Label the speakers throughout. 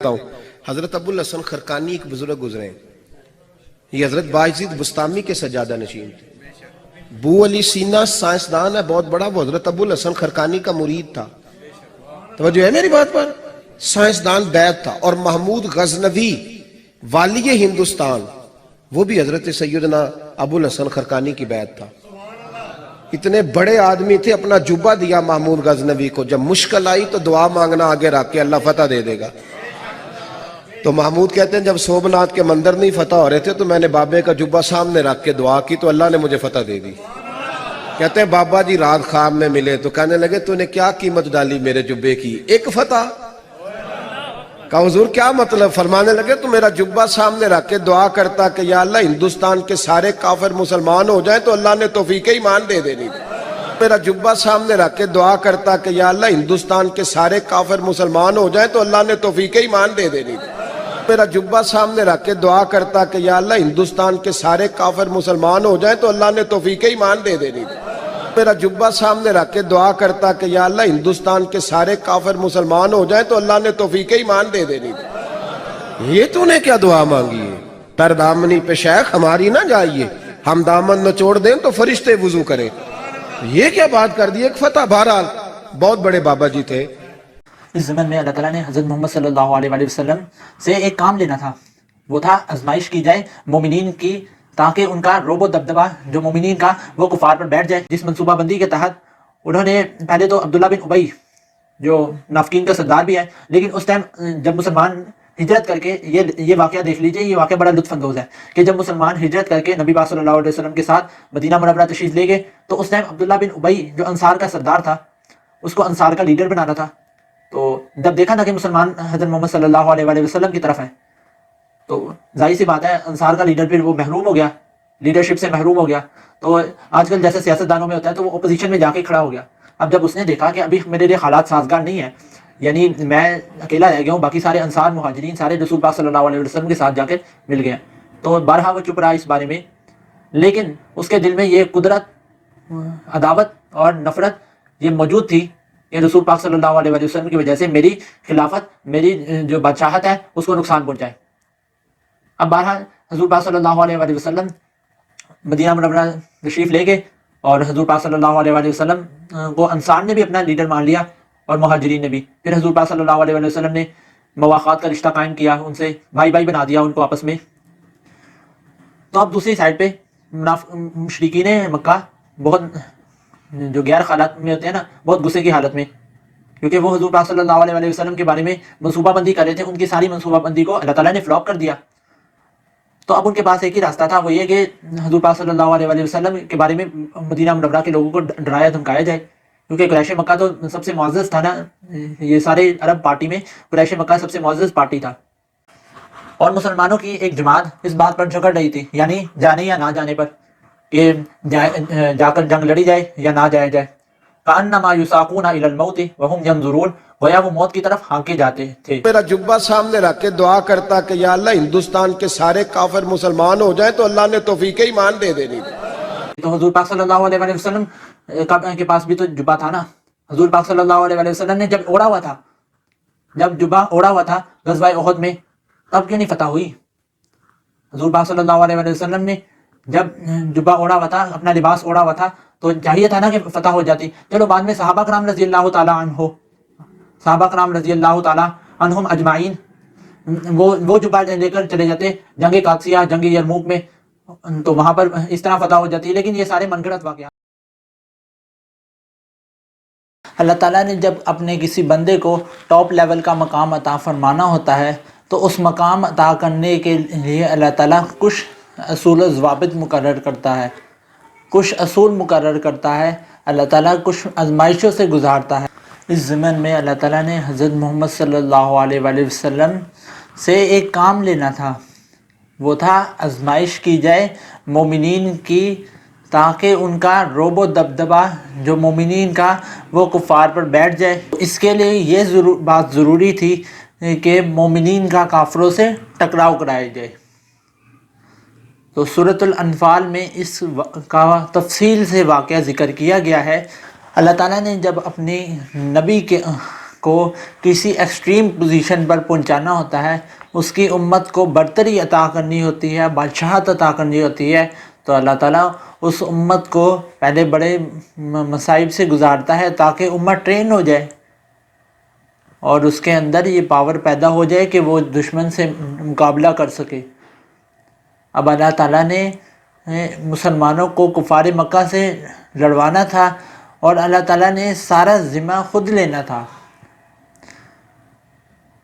Speaker 1: ہوں حضرت ابو الحسن خرقانی ایک بزرگ گزرے ہیں. یہ حضرت باعزید بستامی کے سجادہ نشین تھے. بو علی سینا سائنسدان ہے بہت بڑا, وہ حضرت ابو الحسن خرقانی کا مرید تھا. توجہ ہے میری بات پر؟ سائنسدان بیعت تھا. اور محمود غزنوی والی ہندوستان وہ بھی حضرت سیدنا ابو الحسن خرقانی کی بیعت تھا. اتنے بڑے آدمی تھے, اپنا جبہ دیا محمود غزنوی کو, جب مشکل آئی تو دعا مانگنا آگے رکھ کے اللہ فتح دے دے گا. تو محمود کہتے ہیں جب سومناتھ کے مندر نہیں فتح ہو رہے تھے تو میں نے بابے کا جبہ سامنے رکھ کے دعا کی تو اللہ نے مجھے فتح دے دی. کہتے ہیں بابا جی رات خواب میں ملے تو کہنے لگے تو نے کیا قیمت ڈالی میرے جبے کی, ایک فتح. کہا حضور کیا مطلب؟ فرمانے لگے تو میرا جبہ سامنے رکھ کے دعا کرتا کہ یا اللہ ہندوستان کے سارے کافر مسلمان ہو جائیں تو اللہ نے توفیق ایمان دے دینی. میرا جبہ سامنے رکھ کے دعا کرتا کہ یا اللہ ہندوستان کے سارے کافر مسلمان ہو جائیں تو اللہ نے توفیق ایمان دے دینی. میرا جبہ سامنے رکھ کے دعا کرتا کہ یا اللہ ہندوستان کے سارے کافر مسلمان ہو جائیں تو اللہ نے توفیق ایمان دے دینی. میرا جبہ سامنے رکھ کے دعا کرتا کہ یا اللہ ہندوستان کے سارے کافر مسلمان ہو جائیں تو اللہ نے توفیق ایمان دے دینی. یہ تو نے کیا دعا مانگی ہے؟ پر دامنی پہ شیخ ہماری نہ جائیے, ہم دامن نچوڑ دیں تو فرشتے وضو کریں. یہ کیا بات کر دی, ایک فتح. بہرحال بہت بڑے بابا جی تھے.
Speaker 2: اس زمن میں اللہ تعالیٰ نے حضرت محمد صلی اللہ علیہ وآلہ وسلم سے ایک کام لینا تھا. وہ تھا آزمائش کی جائے مومنین کی, تاکہ ان کا روب و دبدبہ جو مومنین کا وہ کفار پر بیٹھ جائے. جس منصوبہ بندی کے تحت انہوں نے پہلے تو عبداللہ بن ابی جو منافقین کا سردار بھی ہے, لیکن اس ٹائم جب مسلمان ہجرت کر کے یہ واقعہ دیکھ لیجئے, یہ واقعہ بڑا لطف اندوز ہے کہ جب مسلمان ہجرت کر کے نبی پاک صلی اللہ علیہ وسلم کے ساتھ مدینہ منورہ تشریف لے گئے تو اس ٹائم عبداللہ بن ابی جو انصار کا سردار تھا اس کو انصار کا لیڈر بنانا تھا. تو جب دیکھا نا کہ مسلمان حضرت محمد صلی اللہ علیہ وآلہ وسلم کی طرف ہیں تو ظاہر سی بات ہے انصار کا لیڈر پھر وہ محروم ہو گیا, لیڈرشپ سے محروم ہو گیا. تو آج کل جیسے سیاستدانوں میں ہوتا ہے تو وہ اپوزیشن میں جا کے کھڑا ہو گیا. اب جب اس نے دیکھا کہ ابھی میرے لیے حالات سازگار نہیں ہیں, یعنی میں اکیلا رہ گیا ہوں, باقی سارے انصار مہاجرین سارے رسول پاک صلی اللہ علیہ وسلم کے ساتھ جا کے مل گئے, تو بارہا وہ چپ رہا اس بارے میں. لیکن اس کے دل میں یہ قدرت, عداوت اور نفرت یہ موجود تھی کہ رسول پاک صلی اللہ علیہ وسلم کی وجہ سے میری خلافت, میری جو بادشاہت ہے اس کو نقصان پہنچائے. اب بہرحال حضور پاک صلی اللہ علیہ وسلم مدینہ منورہ تشریف لے گئے اور حضور پاک صلی اللہ علیہ وسلم کو انصار نے بھی اپنا لیڈر مان لیا اور مہاجرین نے بھی. پھر حضور پاک صلی اللہ علیہ وسلم نے مواخات کا رشتہ قائم کیا, ان سے بھائی بھائی بنا دیا ان کو آپس میں. تو اب دوسری سائڈ پہ مشرکین مکہ بہت جو غیر حالات میں ہوتے ہیں نا, بہت غصے کی حالت میں, کیونکہ وہ حضور پاک صلی اللہ علیہ وسلم کے بارے میں منصوبہ بندی کر رہے تھے. ان کی ساری منصوبہ بندی کو اللہ تعالیٰ نے فلاپ کر دیا. تو اب ان کے پاس ایک ہی راستہ تھا, وہ یہ کہ حضور پاک صلی اللہ علیہ وسلم کے بارے میں مدینہ منورہ کے لوگوں کو ڈرایا دھمکایا جائے, کیونکہ قریش مکہ تو سب سے معزز تھا نا, یہ سارے عرب پارٹی میں قریش مکہ سب سے معزز پارٹی تھا. اور مسلمانوں کی ایک جماعت اس بات پر جھگڑ رہی تھی, یعنی جانے یا نہ جانے پر, کہ جا کر جنگ لڑی جائے یا نہ جایا جائے. کأنما یساقون الی الموت وہم ینظرون, گویا وہ موت کی طرف ہانکے جاتے تھے.
Speaker 1: میرا جبہ سامنے رکھ کے دعا کرتا کہ یا اللہ ہندوستان کے سارے کافر مسلمان ہو جائیں تو اللہ نے توفیق ایمان دے دینی.
Speaker 2: تو حضور پاک صلی اللہ علیہ وسلم کے پاس بھی تو جبہ تھا نا. حضور پاک صلی اللہ علیہ وسلم نے جب اوڑا ہوا تھا, جب جبہ اوڑا ہوا تھا غزوہ احد میں, تب کیوں نہیں فتح ہوئی؟ حضور پاک صلی اللہ علیہ وسلم نے جب جبہ اوڑا ہوا تھا, اپنا لباس اوڑا ہوا تھا, تو چاہیے تھا نا کہ فتح ہو جاتی. چلو بعد میں صحابہ کرام رضی اللہ تعالیٰ عنہ, صحابہ کرام رضی اللہ تعالیٰ عنہم اجمعین وہ جبہ لے کر چلے جاتے جنگ قادسیہ, جنگ یرموک میں, تو وہاں پر اس طرح فتح ہو جاتی. لیکن یہ سارے من گھڑت واقعات. اللہ تعالیٰ نے جب اپنے کسی بندے کو ٹاپ لیول کا مقام عطا فرمانا ہوتا ہے تو اس مقام عطا کرنے کے لیے اللہ تعالیٰ کچھ اصول و ضوابط مقرر کرتا ہے, کچھ اصول مقرر کرتا ہے. اللہ تعالیٰ کچھ آزمائشوں سے گزارتا ہے. اس زمن میں اللہ تعالیٰ نے حضرت محمد صلی اللہ علیہ وآلہ وسلم سے ایک کام لینا تھا, وہ تھا آزمائش کی جائے مومنین کی, تاکہ ان کا روب و دبدبہ جو مومنین کا وہ کفار پر بیٹھ جائے. اس کے لیے یہ بات ضروری تھی کہ مومنین کا کافروں سے ٹکراؤ کرایا جائے. تو سورۃ الانفال میں اس کا تفصیل سے واقعہ ذکر کیا گیا ہے. اللہ تعالیٰ نے جب اپنے نبی کو کسی ایکسٹریم پوزیشن پر پہنچانا ہوتا ہے، اس کی امت کو برتری عطا کرنی ہوتی ہے، بادشاہت عطا کرنی ہوتی ہے، تو اللہ تعالیٰ اس امت کو پہلے بڑے مصائب سے گزارتا ہے تاکہ امت ٹرین ہو جائے اور اس کے اندر یہ پاور پیدا ہو جائے کہ وہ دشمن سے مقابلہ کر سکے۔ اب اللہ تعالیٰ نے مسلمانوں کو کفار مکہ سے لڑوانا تھا اور اللہ تعالیٰ نے سارا ذمہ خود لینا تھا،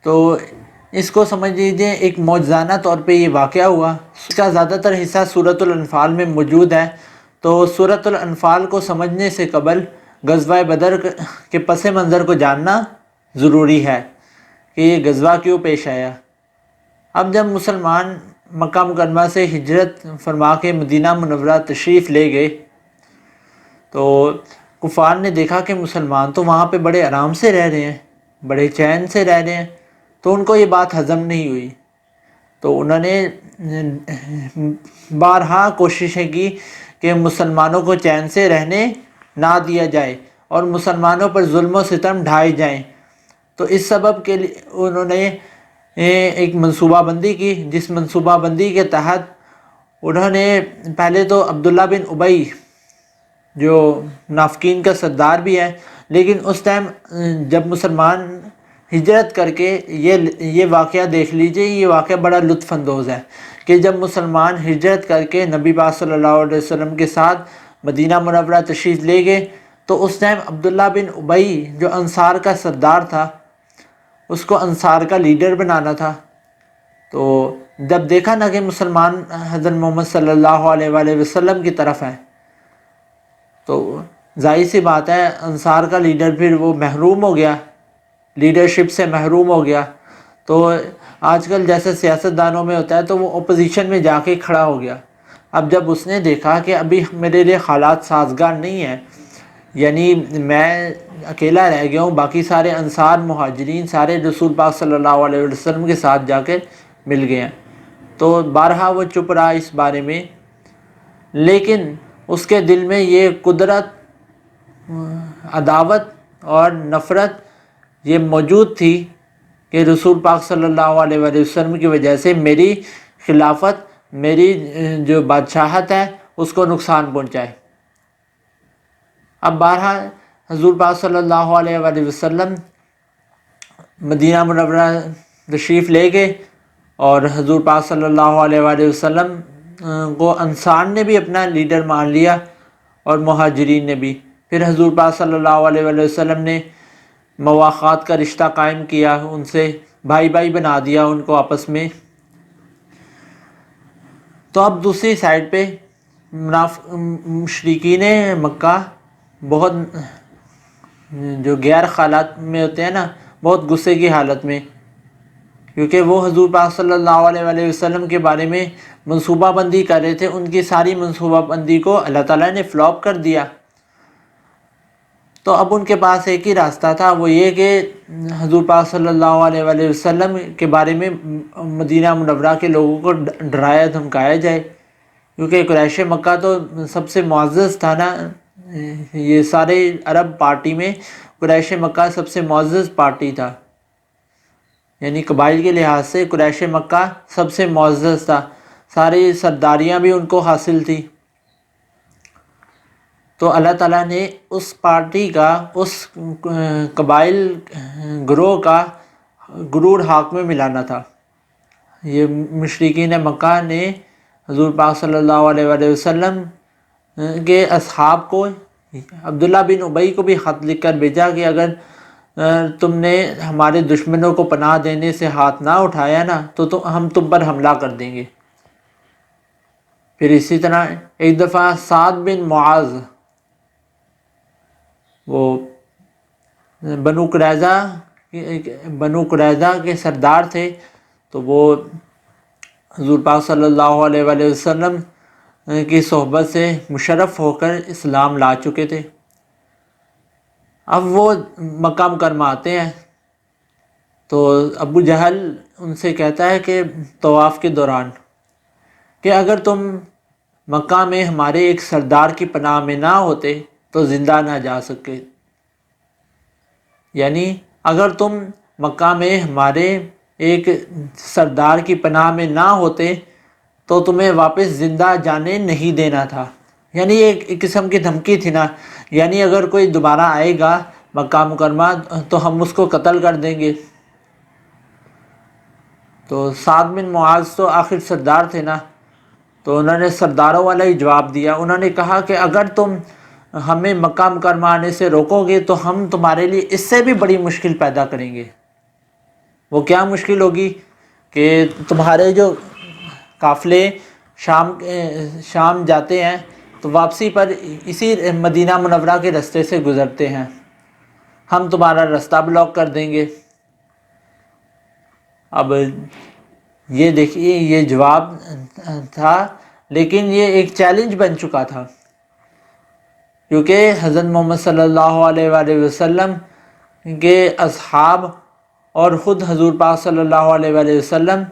Speaker 2: تو اس کو سمجھ لیجیے ایک معجزانہ طور پہ یہ واقعہ ہوا۔ اس کا زیادہ تر حصہ سورۃ الانفال میں موجود ہے، تو سورۃ الانفال کو سمجھنے سے قبل غزوہ بدر کے پس منظر کو جاننا ضروری ہے کہ یہ غزوہ کیوں پیش آیا۔ اب جب مسلمان مکہ مکرمہ سے ہجرت فرما کے مدینہ منورہ تشریف لے گئے تو کفار نے دیکھا کہ مسلمان تو وہاں پہ بڑے آرام سے رہ رہے ہیں، بڑے چین سے رہ رہے ہیں، تو ان کو یہ بات ہضم نہیں ہوئی، تو انہوں نے بارہا کوششیں کی کہ مسلمانوں کو چین سے رہنے نہ دیا جائے اور مسلمانوں پر ظلم و ستم ڈھائے جائیں، تو اس سبب کے لیے انہوں نے ایک منصوبہ بندی کی، جس منصوبہ بندی کے تحت انہوں نے پہلے تو عبداللہ بن ابی جو منافقین کا سردار بھی ہے، لیکن اس ٹائم جب مسلمان ہجرت کر کے یہ واقعہ دیکھ لیجئے، یہ واقعہ بڑا لطف اندوز ہے کہ جب مسلمان ہجرت کر کے نبی پاک صلی اللہ علیہ وسلم کے ساتھ مدینہ منورہ تشریف لے گئے تو اس ٹائم عبداللہ بن ابی جو انصار کا سردار تھا، اس کو انصار کا لیڈر بنانا تھا، تو جب دیکھا نا کہ مسلمان حضرت محمد صلی اللہ علیہ وآلہ وسلم کی طرف ہیں تو ظاہر سی بات ہے انصار کا لیڈر پھر وہ محروم ہو گیا، لیڈرشپ سے محروم ہو گیا، تو آج کل جیسے سیاستدانوں میں ہوتا ہے تو وہ اپوزیشن میں جا کے کھڑا ہو گیا۔ اب جب اس نے دیکھا کہ ابھی میرے لیے حالات سازگار نہیں ہیں، یعنی میں اکیلا رہ گیا ہوں، باقی سارے انصار مہاجرین سارے رسول پاک صلی اللہ علیہ وسلم کے ساتھ جا کے مل گئے ہیں، تو بارہا وہ چپ رہا اس بارے میں، لیکن اس کے دل میں یہ قدرت، عداوت اور نفرت یہ موجود تھی کہ رسول پاک صلی اللہ علیہ وآلہ وسلم کی وجہ سے میری خلافت، میری جو بادشاہت ہے اس کو نقصان پہنچائے۔ اب بارہا حضور پاک صلی اللہ علیہ وآلہ وسلم مدینہ منورہ تشریف لے گئے اور حضور پاک صلی اللہ علیہ وآلہ وسلم کو انصار نے بھی اپنا لیڈر مان لیا اور مہاجرین نے بھی، پھر حضور پاک صلی اللہ علیہ وآلہ وسلم نے مواخات کا رشتہ قائم کیا، ان سے بھائی بھائی بنا دیا ان کو آپس میں۔ تو اب دوسری سائڈ پہ مشرکین مکہ بہت جو غیر حالات میں ہوتے ہیں نا، بہت غصے کی حالت میں، کیونکہ وہ حضور پاک صلی اللہ علیہ وآلہ وسلم کے بارے میں منصوبہ بندی کر رہے تھے، ان کی ساری منصوبہ بندی کو اللہ تعالیٰ نے فلاپ کر دیا۔ تو اب ان کے پاس ایک ہی راستہ تھا، وہ یہ کہ حضور پاک صلی اللہ علیہ وآلہ وسلم کے بارے میں مدینہ منورہ کے لوگوں کو ڈرایا دھمکایا جائے، کیونکہ قریش مکہ تو سب سے معزز تھا نا، یہ سارے عرب پارٹی میں قریش مکہ سب سے معزز پارٹی تھا، یعنی قبائل کے لحاظ سے قریش مکہ سب سے معزز تھا، ساری سرداریاں بھی ان کو حاصل تھی۔ تو اللہ تعالیٰ نے اس پارٹی کا، اس قبائل گروہ کا غرور حاق میں ملانا تھا۔ یہ مشرکین مکہ نے حضور پاک صلی اللہ علیہ وآلہ وسلم کے اصحاب کو، عبداللہ بن ابی کو بھی خط لکھ کر بھیجا کہ اگر تم نے ہمارے دشمنوں کو پناہ دینے سے ہاتھ نہ اٹھایا نا تو ہم تم پر حملہ کر دیں گے۔ پھر اسی طرح ایک دفعہ سعد بن معاذ، وہ بنو قریظہ کے سردار تھے، تو وہ حضور پاک صلی اللہ علیہ وآلہ وسلم کی صحبت سے مشرف ہو کر اسلام لا چکے تھے۔ اب وہ مکہ مکرمہ آتے ہیں تو ابو جہل ان سے کہتا ہے کہ طواف کے دوران کہ اگر تم مکہ میں ہمارے ایک سردار کی پناہ میں نہ ہوتے تو زندہ نہ جا سکے، یعنی اگر تم مکہ میں ہمارے ایک سردار کی پناہ میں نہ ہوتے تو تمہیں واپس زندہ جانے نہیں دینا تھا. یعنی یہ ایک قسم کی دھمکی تھی نا، یعنی اگر کوئی دوبارہ آئے گا مکہ مکرمہ تو ہم اس کو قتل کر دیں گے. تو سعد بن معاذ تو آخر سردار تھے نا، تو انہوں نے سرداروں والا ہی جواب دیا. انہوں نے کہا کہ اگر تم ہمیں مکہ مکرمہ آنے سے روکو گے تو ہم تمہارے لیے اس سے بھی بڑی مشکل پیدا کریں گے. وہ کیا مشکل ہوگی کہ تمہارے جو قافلے شام جاتے ہیں تو واپسی پر اسی مدینہ منورہ کے رستے سے گزرتے ہیں، ہم تمہارا رستہ بلاک کر دیں گے. اب یہ دیکھیے یہ جواب تھا، لیکن یہ ایک چیلنج بن چکا تھا، کیونکہ حضرت محمد صلی اللہ علیہ وآلہ وسلم کے اصحاب اور خود حضور پاک صلی اللہ علیہ وآلہ وسلم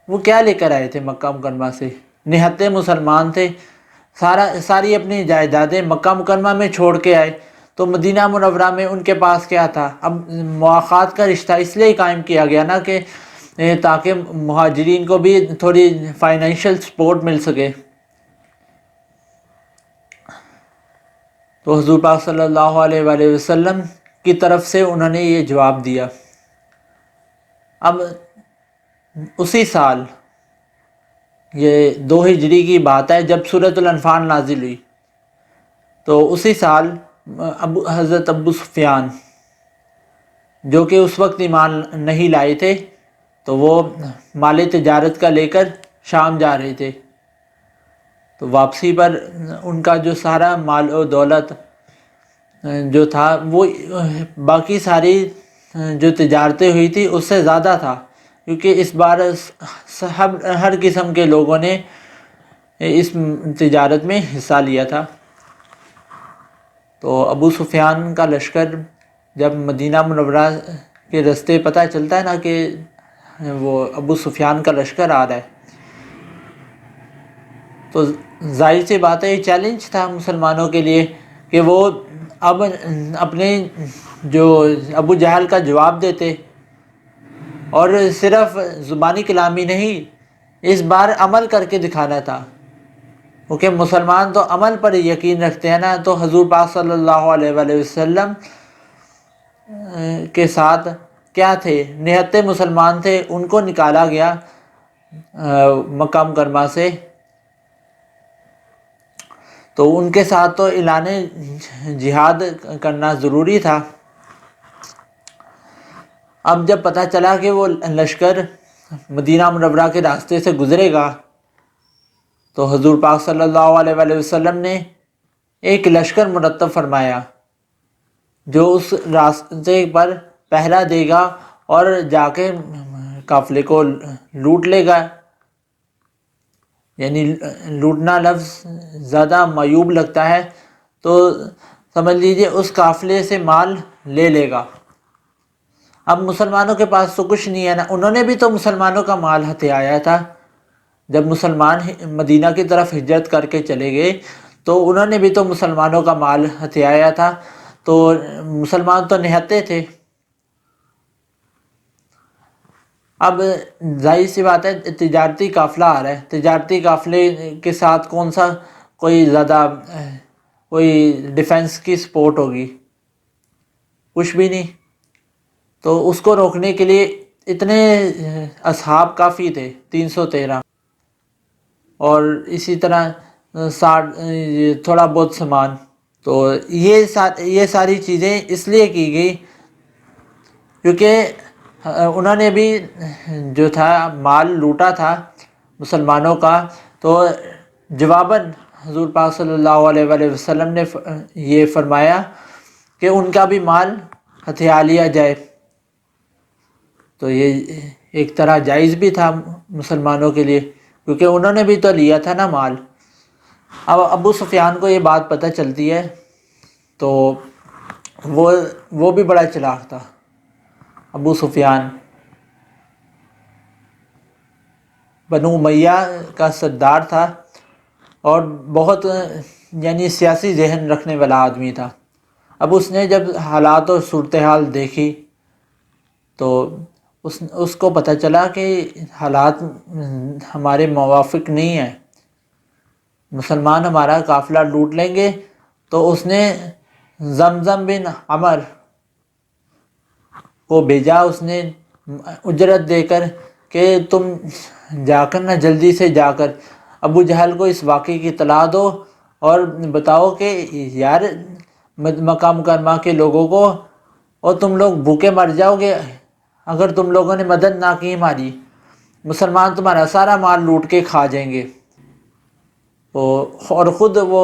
Speaker 2: وہ کیا لے کر آئے تھے مکہ مکرمہ سے؟ نہتے مسلمان تھے، ساری اپنی جائیدادیں مکہ مکرمہ میں چھوڑ کے آئے. تو مدینہ منورہ میں ان کے پاس کیا تھا؟ اب مواخات کا رشتہ اس لیے قائم کیا گیا نا کہ تاکہ مہاجرین کو بھی تھوڑی فائنینشیل سپورٹ مل سکے. تو حضور پاک صلی اللہ علیہ وآلہ وسلم کی طرف سے انہوں نے یہ جواب دیا. اب اسی سال، یہ 2 ہجری کی بات ہے جب سورۃ الانفال نازل ہوئی، تو اسی سال حضرت ابو سفیان جو کہ اس وقت ایمان نہیں لائے تھے، تو وہ مال تجارت کا لے کر شام جا رہے تھے. تو واپسی پر ان کا جو سارا مال و دولت جو تھا وہ باقی ساری جو تجارتیں ہوئی تھی اس سے زیادہ تھا، کیونکہ اس بار ہر قسم کے لوگوں نے اس تجارت میں حصہ لیا تھا. تو ابو سفیان کا لشکر جب مدینہ منورہ کے رستے پتہ چلتا ہے نا کہ وہ ابو سفیان کا لشکر آ رہا ہے، تو ظاہر سی بات ہے یہ چیلنج تھا مسلمانوں کے لیے کہ وہ اب اپنے جو ابو جہل کا جواب دیتے، اور صرف زبانی کلامی نہیں، اس بار عمل کر کے دکھانا تھا، کیونکہ مسلمان تو عمل پر یقین رکھتے ہیں نا. تو حضور پاک صلی اللہ علیہ وآلہ وسلم کے ساتھ کیا تھے؟ نہتے مسلمان تھے، ان کو نکالا گیا مکہ مکرمہ سے، تو ان کے ساتھ تو اعلان جہاد کرنا ضروری تھا. اب جب پتہ چلا کہ وہ لشکر مدینہ منورہ کے راستے سے گزرے گا، تو حضور پاک صلی اللہ علیہ وآلہ وسلم نے ایک لشکر مرتب فرمایا جو اس راستے پر پہرا دے گا اور جا کے قافلے کو لوٹ لے گا. یعنی لوٹنا لفظ زیادہ معیوب لگتا ہے، تو سمجھ لیجئے اس قافلے سے مال لے لے گا. اب مسلمانوں کے پاس تو کچھ نہیں ہے نا، انہوں نے بھی تو مسلمانوں کا مال ہتھیایا تھا. جب مسلمان مدینہ کی طرف ہجرت کر کے چلے گئے تو انہوں نے بھی تو مسلمانوں کا مال ہتھیایا تھا، تو مسلمان تو نہتے تھے. اب ظاہر سی بات ہے تجارتی قافلہ آ رہا ہے، تجارتی قافلے کے ساتھ کون سا کوئی زیادہ کوئی ڈیفنس کی سپورٹ ہوگی؟ کچھ بھی نہیں. تو اس کو روکنے کے لیے اتنے اصحاب کافی تھے، 313، اور اسی طرح 60 تھوڑا بہت سامان. تو یہ ساری چیزیں اس لیے کی گئی کیونکہ انہوں نے بھی جو تھا مال لوٹا تھا مسلمانوں کا، تو جواباً حضور پاک صلی اللہ علیہ وآلہ وسلم نے یہ فرمایا کہ ان کا بھی مال ہتھیا لیا جائے. تو یہ ایک طرح جائز بھی تھا مسلمانوں کے لیے، کیونکہ انہوں نے بھی تو لیا تھا نا مال. اب ابو سفیان کو یہ بات پتہ چلتی ہے تو وہ بھی بڑا چلاک تھا. ابو سفیان بنو امیہ کا سردار تھا اور بہت یعنی سیاسی ذہن رکھنے والا آدمی تھا. اب اس نے جب حالات اور صورتحال دیکھی تو اس کو پتہ چلا کہ حالات ہمارے موافق نہیں ہیں، مسلمان ہمارا قافلہ لوٹ لیں گے، تو اس نے زمزم بن عمر کو بھیجا، اس نے اجرت دے کر کہ تم جا کر نا جلدی سے جا کر ابو جہل کو اس واقعے کی اطلاع دو اور بتاؤ کہ یار مکہ مکرمہ کے لوگوں کو، اور تم لوگ بھوکے مر جاؤ گے اگر تم لوگوں نے مدد نہ کی ہماری، مسلمان تمہارا سارا مال لوٹ کے کھا جائیں گے۔ اور خود وہ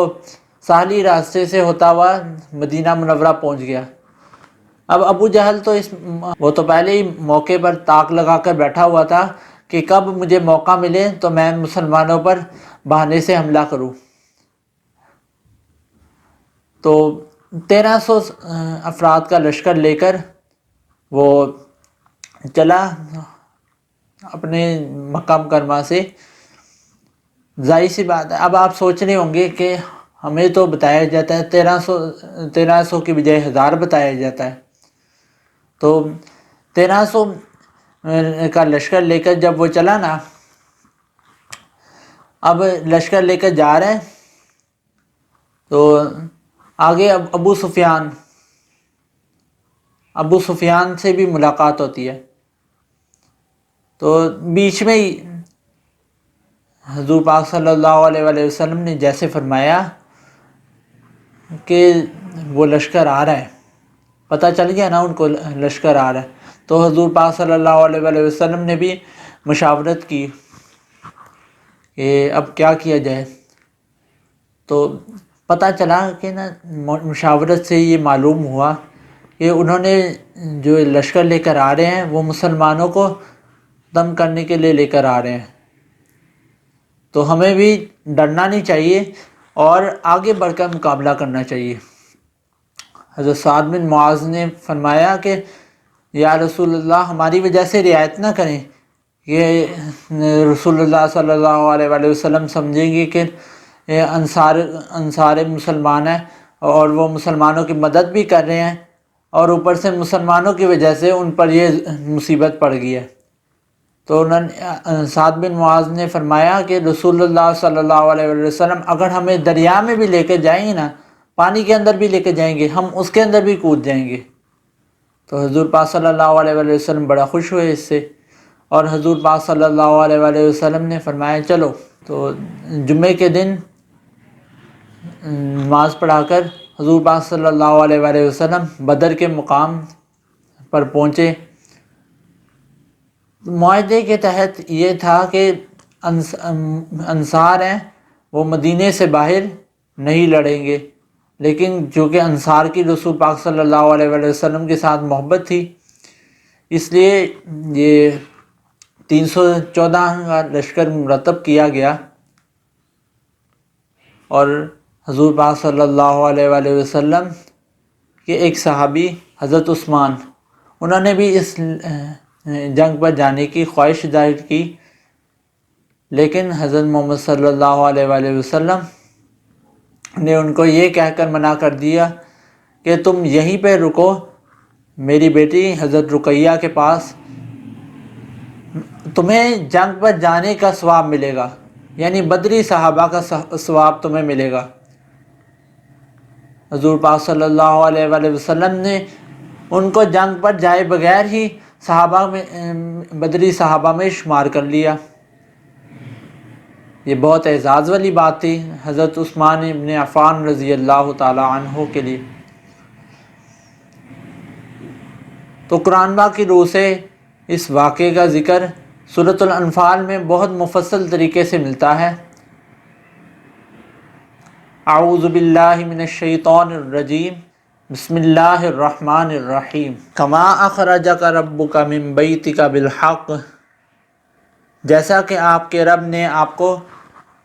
Speaker 2: ساحلی راستے سے ہوتا ہوا مدینہ منورہ پہنچ گیا۔ اب ابو جہل تو وہ تو پہلے ہی موقع پر تاک لگا کر بیٹھا ہوا تھا کہ کب مجھے موقع ملے تو میں مسلمانوں پر بہانے سے حملہ کروں۔ تو 1300 افراد کا لشکر لے کر وہ چلا اپنے مکہ مکرمہ سے۔ ظاہر سی بات ہے، اب آپ سوچ رہے ہوں گے کہ ہمیں تو بتایا جاتا ہے 1300 کی بجائے 1000 بتایا جاتا ہے، تو 1300 کا لشکر لے کر جب وہ چلا نا، اب لشکر لے کر جا رہے ہیں تو آگے ابو سفیان سے بھی ملاقات ہوتی ہے، تو بیچ میں ہی حضور پاک صلی اللہ علیہ وآلہ وسلم نے جیسے فرمایا کہ وہ لشکر آ رہا ہے، پتہ چل گیا نا ان کو لشکر آ رہا ہے، تو حضور پاک صلی اللہ علیہ وآلہ وسلم نے بھی مشاورت کی کہ اب کیا کیا جائے۔ تو پتہ چلا کہ نا مشاورت سے یہ معلوم ہوا کہ انہوں نے جو لشکر لے کر آ رہے ہیں وہ مسلمانوں کو دم کرنے کے لیے لے کر آ رہے ہیں، تو ہمیں بھی ڈرنا نہیں چاہیے اور آگے بڑھ کر مقابلہ کرنا چاہیے۔ حضرت سعد بن معاذ نے فرمایا کہ یا رسول اللہ ہماری وجہ سے رعایت نہ کریں، یہ رسول اللہ صلی اللہ علیہ وآلہ وسلم سمجھیں گے کہ انصار مسلمان ہیں اور وہ مسلمانوں کی مدد بھی کر رہے ہیں، اور اوپر سے مسلمانوں کی وجہ سے ان پر یہ مصیبت پڑ گئی ہے۔ تو سعد بن معاذ نے فرمایا کہ رسول اللہ صلی اللہ علیہ وسلم اگر ہمیں دریا میں بھی لے کے جائیں گے نا، پانی کے اندر بھی لے کے جائیں گے، ہم اس کے اندر بھی کود جائیں گے۔ تو حضور پاک صلی اللہ علیہ وسلم بڑا خوش ہوئے اس سے، اور حضور پاک صلی اللہ علیہ وسلم نے فرمایا چلو۔ تو جمعے کے دن نماز پڑھا کر حضور پاک صلی اللہ علیہ وسلم بدر کے مقام پر پہنچے۔ معاہدے کے تحت یہ تھا کہ انصار ہیں وہ مدینے سے باہر نہیں لڑیں گے، لیکن چونکہ انصار کی رسول پاک صلی اللہ علیہ وسلم کے ساتھ محبت تھی، اس لیے یہ 314 کا لشکر مرتب کیا گیا، اور حضور پاک صلی اللہ علیہ وآلہ وسلم کے ایک صحابی حضرت عثمان، انہوں نے بھی اس جنگ پر جانے کی خواہش ظاہر کی، لیکن حضرت محمد صلی اللہ علیہ وآلہ وسلم نے ان کو یہ کہہ کر منع کر دیا کہ تم یہیں پہ رکو، میری بیٹی حضرت رقیہ کے پاس، تمہیں جنگ پر جانے کا ثواب ملے گا، یعنی بدری صحابہ کا ثواب تمہیں ملے گا۔ حضور پاک صلی اللہ علیہ وآلہ وسلم نے ان کو جنگ پر جائے بغیر ہی صحابہ میں بدری صحابہ میں شمار کر لیا۔ یہ بہت اعزاز والی بات تھی حضرت عثمان ابن عفان رضی اللہ تعالی عنہ کے لیے۔ تو قرآن پاک کی روح سے اس واقعے کا ذکر سورۃ الانفال میں بہت مفصل طریقے سے ملتا ہے۔ اعوذ باللہ من الشیطان الرجیم، بسم اللہ الرحمن الرحیم۔ کما اخرجک ربک من بیتک بالحق، جیسا کہ آپ کے رب نے آپ کو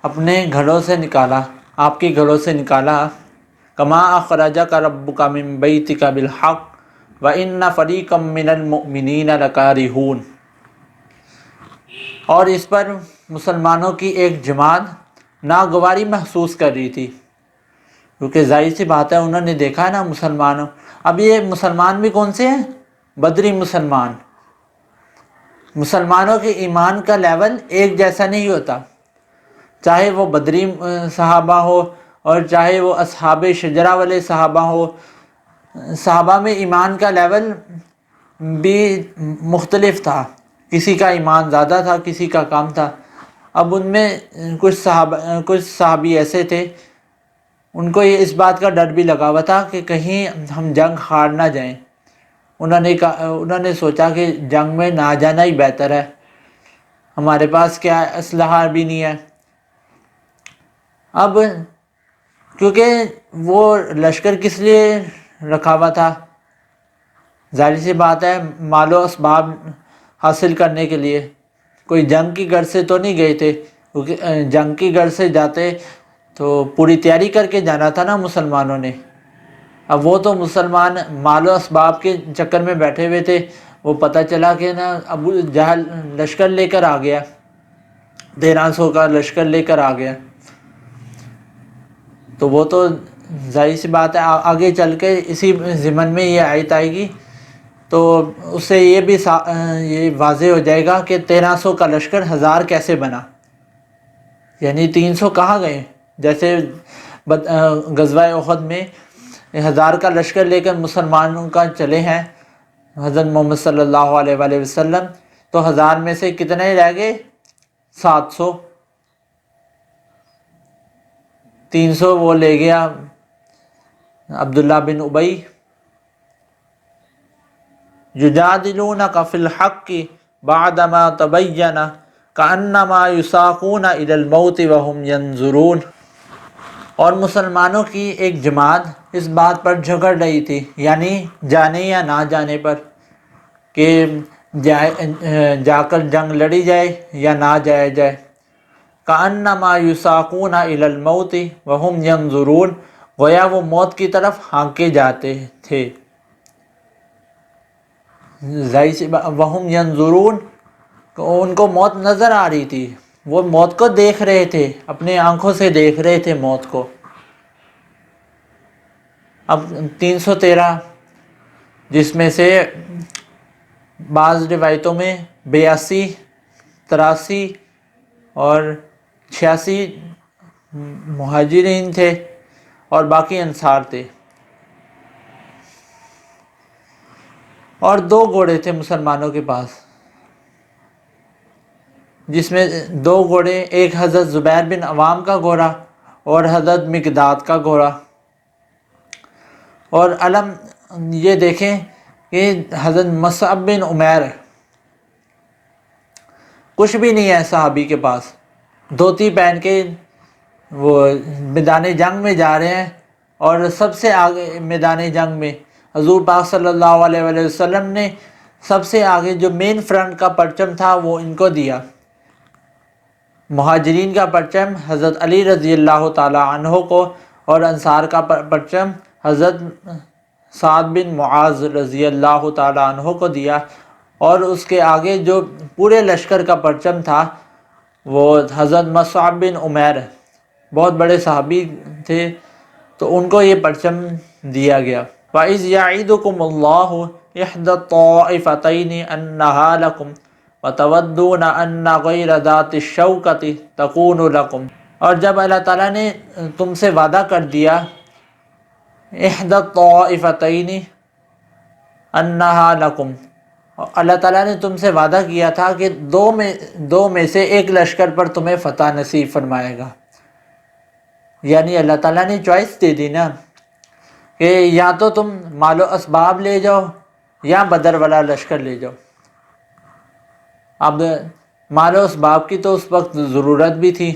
Speaker 2: اپنے گھروں سے نکالا، آپ کے گھروں سے نکالا۔ کما اخرجک ربک من بیتک بالحق وان فریقا من المؤمنین لکارہون، اور اس پر مسلمانوں کی ایک جماعت ناگواری محسوس کر رہی تھی، کیونکہ ظاہر سی بات ہے انہوں نے دیکھا نا مسلمانوں، اب یہ مسلمان بھی کون سے ہیں؟ بدری مسلمان، مسلمانوں کے ایمان کا لیول ایک جیسا نہیں ہوتا، چاہے وہ بدری صحابہ ہو اور چاہے وہ اصحاب شجرہ والے صحابہ ہو، صحابہ میں ایمان کا لیول بھی مختلف تھا، کسی کا ایمان زیادہ تھا کسی کا کم تھا۔ اب ان میں کچھ صحابی ایسے تھے، ان کو یہ اس بات کا ڈر بھی لگا ہوا تھا کہ کہیں ہم جنگ ہار نہ جائیں۔ انہوں نے سوچا کہ جنگ میں نہ جانا ہی بہتر ہے، ہمارے پاس کیا اسلحہ بھی نہیں ہے۔ اب کیونکہ وہ لشکر کس لیے رکھا ہوا تھا، ظاہر سی بات ہے مال و اسباب حاصل کرنے کے لیے، کوئی جنگ کی غرض سے تو نہیں گئے تھے، کیونکہ جنگ کی غرض سے جاتے تو پوری تیاری کر کے جانا تھا نا مسلمانوں نے۔ اب وہ تو مسلمان مال و اسباب کے چکر میں بیٹھے ہوئے تھے، وہ پتہ چلا کہ نا ابو جہل لشکر لے کر آ گیا، 1300 کا لشکر لے کر آ گیا، تو وہ تو ظاہر سی بات ہے آگے چل کے اسی ضمن میں یہ آیت آئے گی تو اس سے یہ بھی یہ واضح ہو جائے گا کہ 1300 کا لشکر 1000 کیسے بنا، یعنی 300 کہاں گئے۔ جیسے غزوہ احد میں 1000 کا لشکر لے کر مسلمانوں کا چلے ہیں حضرت محمد صلی اللہ علیہ وآلہ وسلم، تو 1000 میں سے کتنے رہ گئے؟ 700، 300 وہ لے گیا عبداللہ بن ابی۔ یجادلونک فی الحق بعدما تبین کأنما یساقون الی الموت وهم ینظرون۔ اور مسلمانوں کی ایک جماعت اس بات پر جھگڑ رہی تھی، یعنی جانے یا نہ جانے پر، کہ جا کر جنگ لڑی جائے یا نہ جایا جائے۔ کأنما یساقون الی الموت وهم ینظرون، گویا وہ موت کی طرف ہانکے جاتے تھے۔ وهم ینظرون، ان کو موت نظر آ رہی تھی، وہ موت کو دیکھ رہے تھے، اپنے آنکھوں سے دیکھ رہے تھے موت کو۔ اب 313 جس میں سے بعض روایتوں میں 82، 83 اور 86 مہاجرین تھے اور باقی انصار تھے، اور 2 گھوڑے تھے مسلمانوں کے پاس، جس میں 2 گھوڑے، ایک حضرت زبیر بن عوام کا گھوڑا اور حضرت مقداد کا گھوڑا۔ اور علم یہ دیکھیں کہ حضرت مصعب بن عمیر کچھ بھی نہیں ہے صحابی کے پاس، دھوتی پہن کے وہ میدان جنگ میں جا رہے ہیں، اور سب سے آگے میدان جنگ میں حضور پاک صلی اللہ علیہ وآلہ وسلم نے سب سے آگے جو مین فرنٹ کا پرچم تھا وہ ان کو دیا۔ مہاجرین کا پرچم حضرت علی رضی اللہ تعالی عنہ کو، اور انصار کا پرچم حضرت سعد بن معاذ رضی اللہ تعالی عنہ کو دیا، اور اس کے آگے جو پورے لشکر کا پرچم تھا وہ حضرت مصعب بن عمیر، بہت بڑے صحابی تھے، تو ان کو یہ پرچم دیا گیا۔ وَإِذْ يَعِدُكُمُ اللَّهُ إِحْدَى الطَّائِفَتَيْنِ أَنَّهَا لَكُمْ وَتَوَدُّونَ أَنَّ غَيْرَ ذَاتِ الشَّوْكَةِ تَكُونُ لَكُمْ۔ اور جب اللہ تعالیٰ نے تم سے وعدہ کر دیا احدى الطائفتین انہا لکم، اللہ تعالیٰ نے تم سے وعدہ کیا تھا کہ دو میں سے ایک لشکر پر تمہیں فتح نصیب فرمائے گا، یعنی اللہ تعالیٰ نے چوائس دے دی نا کہ یا تو تم مال و اسباب لے جاؤ یا بدر والا لشکر لے جاؤ۔ اب مال و اسباب کی تو اس وقت ضرورت بھی تھی،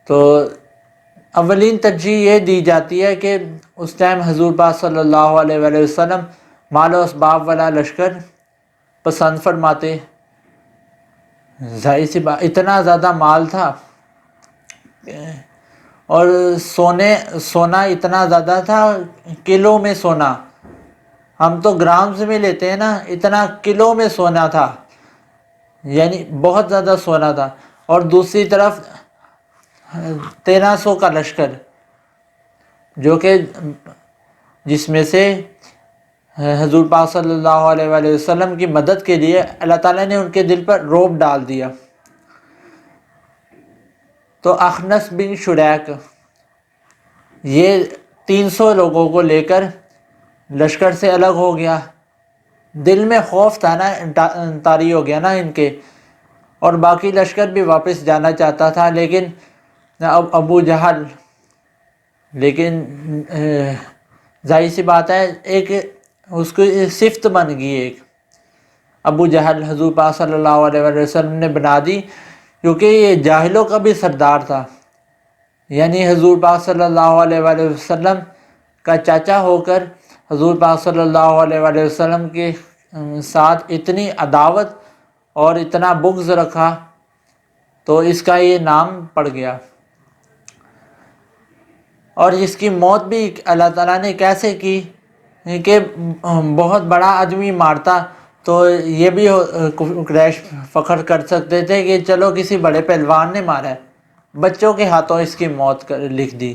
Speaker 2: تو اولین ترجیح یہ دی جاتی ہے کہ اس ٹائم حضور پاک صلی اللہ علیہ وآلہ وسلم مال و اسباب والا لشکر پسند فرماتے۔ ظاہر سی بات اتنا زیادہ مال تھا، اور سونا اتنا زیادہ تھا، کلو میں سونا، ہم تو گرامز میں لیتے ہیں نا، اتنا کلو میں سونا تھا، یعنی بہت زیادہ سونا تھا۔ اور دوسری طرف 1300 کا لشکر، جو کہ جس میں سے حضور پاک صلی اللہ علیہ وآلہ وسلم کی مدد کے لیے اللہ تعالیٰ نے ان کے دل پر رعب ڈال دیا۔ تو اخنس بن شریک یہ 300 لوگوں کو لے کر لشکر سے الگ ہو گیا۔ دل میں خوف تھا نا، طاری ہو گیا نا ان کے، اور باقی لشکر بھی واپس جانا چاہتا تھا، لیکن ابو جہل، لیکن ظاہر سی بات ہے ایک اس کی صفت بن گئی، ایک ابو جہل حضور پاک صلی اللہ علیہ وآلہ وسلم نے بنا دی، کیونکہ یہ جاہلوں کا بھی سردار تھا، یعنی حضور پاک صلی اللہ علیہ وآلہ وسلم کا چاچا ہو کر حضور پاک صلی اللہ علیہ وآلہ وسلم کے ساتھ اتنی عداوت اور اتنا بغض رکھا، تو اس کا یہ نام پڑ گیا۔ اور اس کی موت بھی اللہ تعالیٰ نے کیسے کی کہ بہت بڑا آدمی مارتا تو یہ بھی قریش فخر کر سکتے تھے کہ چلو کسی بڑے پہلوان نے مارا ہے، بچوں کے ہاتھوں اس کی موت لکھ دی۔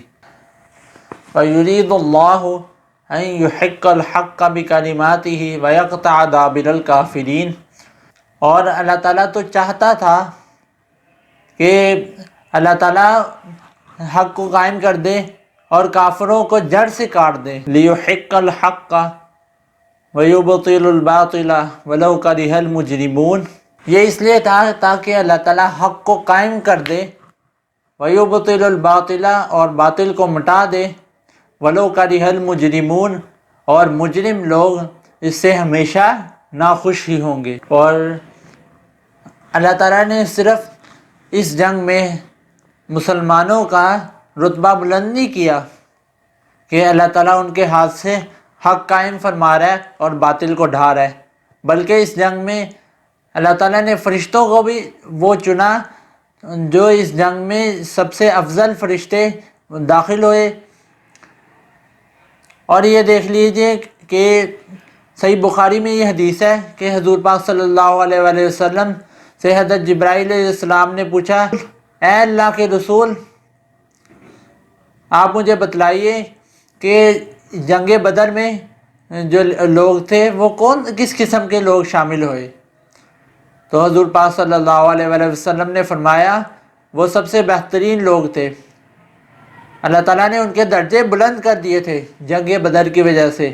Speaker 2: وَيُرِيدُ اللَّهُ أَن يُحِقَّ الْحَقَّ بِكَلِمَاتِهِ وَيَقْطَعَ دَابِرَ الْكَافِرِينَ، اور اللہ تعالیٰ تو چاہتا تھا کہ اللہ تعالیٰ حق کو قائم کر دے اور کافروں کو جڑ سے کاٹ دے۔ لِيُحِقَّ الْحَقَّ وَيُبْطِلُ الْبَاطِلَ وَلَوْ كَرِهَ الْمُجْرِمُونَ، یہ اس لیے تھا تاکہ اللہ تعالیٰ حق کو قائم کر دے، وَيُبْطِلُ الْبَاطِلَ اور باطل کو مٹا دے، وَلَوْ كَرِهَ الْمُجْرِمُونَ اور مجرم لوگ اس سے ہمیشہ ناخوش ہی ہوں گے۔ اور اللہ تعالیٰ نے صرف اس جنگ میں مسلمانوں کا رتبہ بلند نہیں کیا کہ اللہ تعالیٰ ان کے ہاتھ سے حق قائم فرما رہا ہے اور باطل کو ڈھا رہا ہے، بلکہ اس جنگ میں اللہ تعالیٰ نے فرشتوں کو بھی وہ چنا جو اس جنگ میں سب سے افضل فرشتے داخل ہوئے۔ اور یہ دیکھ لیجئے کہ صحیح بخاری میں یہ حدیث ہے کہ حضور پاک صلی اللہ علیہ وآلہ وسلم سے حضرت جبرائیل علیہ السلام نے پوچھا، اے اللہ کے رسول، آپ مجھے بتلائیے کہ جنگ بدر میں جو لوگ تھے وہ کس قسم کے لوگ شامل ہوئے؟ تو حضور پاک صلی اللہ علیہ وآلہ وسلم نے فرمایا وہ سب سے بہترین لوگ تھے، اللہ تعالیٰ نے ان کے درجے بلند کر دیے تھے جنگ بدر کی وجہ سے۔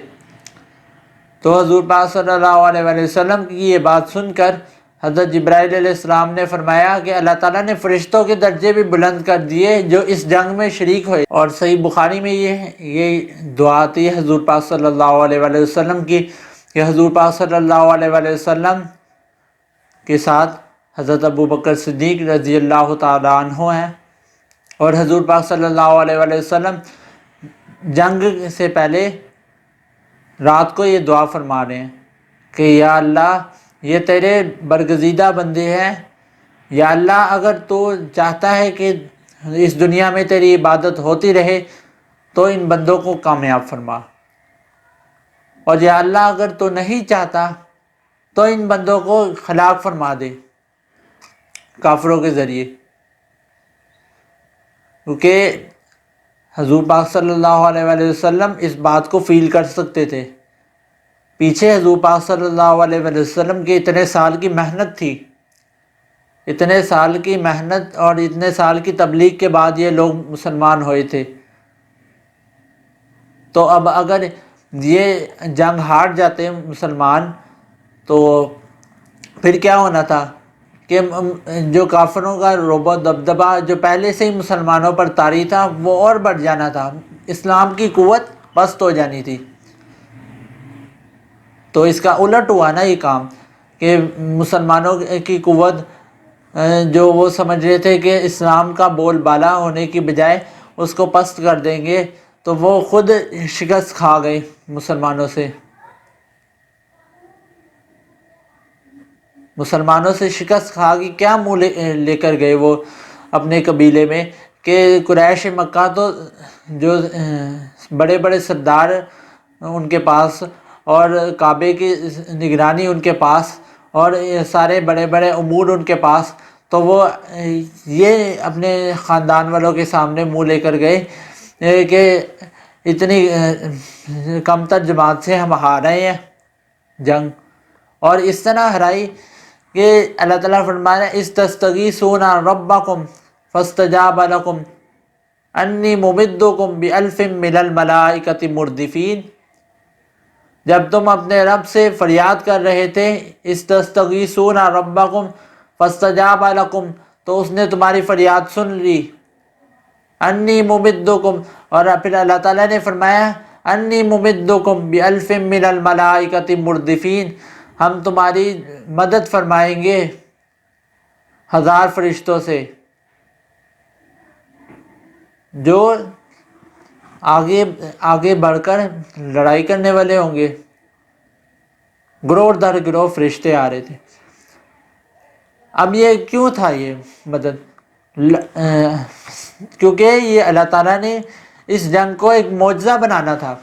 Speaker 2: تو حضور پاک صلی اللہ علیہ وآلہ وسلم کی یہ بات سن کر حضرت جبرائیل علیہ السلام نے فرمایا کہ اللہ تعالیٰ نے فرشتوں کے درجے بھی بلند کر دیے جو اس جنگ میں شریک ہوئے۔ اور صحیح بخاری میں یہ دعا آتی ہے حضور پاک صلی اللہ علیہ وآلہ وسلم کی کہ حضور پاک صلی اللہ علیہ وآلہ وسلم کے ساتھ حضرت ابو بکر صدیق رضی اللہ تعالیٰ عنہ ہیں، اور حضور پاک صلی اللہ علیہ وآلہ وسلم جنگ سے پہلے رات کو یہ دعا فرما رہے ہیں کہ یا اللہ یہ تیرے برگزیدہ بندے ہیں، یا اللہ اگر تو چاہتا ہے کہ اس دنیا میں تیری عبادت ہوتی رہے تو ان بندوں کو کامیاب فرما، اور یا اللہ اگر تو نہیں چاہتا تو ان بندوں کو ہلاک فرما دے کافروں کے ذریعے۔ کیونکہ حضور پاک صلی اللہ علیہ وآلہ وسلم اس بات کو فیل کر سکتے تھے، پیچھے حضور پاک صلی اللہ علیہ وآلہ وسلم کی اتنے سال کی محنت تھی، اتنے سال کی محنت اور اتنے سال کی تبلیغ کے بعد یہ لوگ مسلمان ہوئے تھے، تو اب اگر یہ جنگ ہار جاتے مسلمان تو پھر کیا ہونا تھا کہ جو کافروں کا رعب و دبدبہ جو پہلے سے ہی مسلمانوں پر طاری تھا وہ اور بڑھ جانا تھا، اسلام کی قوت پست ہو جانی تھی۔ تو اس کا الٹ ہوا نا یہ کام کہ مسلمانوں کی قوت جو وہ سمجھ رہے تھے کہ اسلام کا بول بالا ہونے کی بجائے اس کو پست کر دیں گے، تو وہ خود شکست کھا گئے مسلمانوں سے۔ مسلمانوں سے شکست کھا کے کیا منہ لے کر گئے وہ اپنے قبیلے میں کہ قریش مکہ تو جو بڑے بڑے سردار ان کے پاس اور کعبے کی نگرانی ان کے پاس اور سارے بڑے بڑے امور ان کے پاس، تو وہ یہ اپنے خاندان والوں کے سامنے منہ لے کر گئے کہ اتنی کمتر جماعت سے ہم ہار رہے ہیں جنگ، اور اس طرح ہرائی کہ اللہ تعالیٰ فرما رہے ہیں استستغیثون ربکم فاستجاب لکم انی ممدکم بألف من الملائکۃ مردفین. جب تم اپنے رب سے فریاد کر رہے تھے استستغیثون ربکم فاستجاب لکم، تو اس نے تمہاری فریاد سن لی. انی ممدکم، اور پھر اللہ تعالیٰ نے فرمایا انی ممدکم بألف من الملائکۃ مردفین، ہم تمہاری مدد فرمائیں گے 1000 فرشتوں سے جو آگے بڑھ کر لڑائی کرنے والے ہوں گے. گروہ در گروہ فرشتے آ رہے تھے. اب یہ کیوں تھا یہ مدد؟ کیونکہ یہ اللہ تعالیٰ نے اس جنگ کو ایک معجزہ بنانا تھا.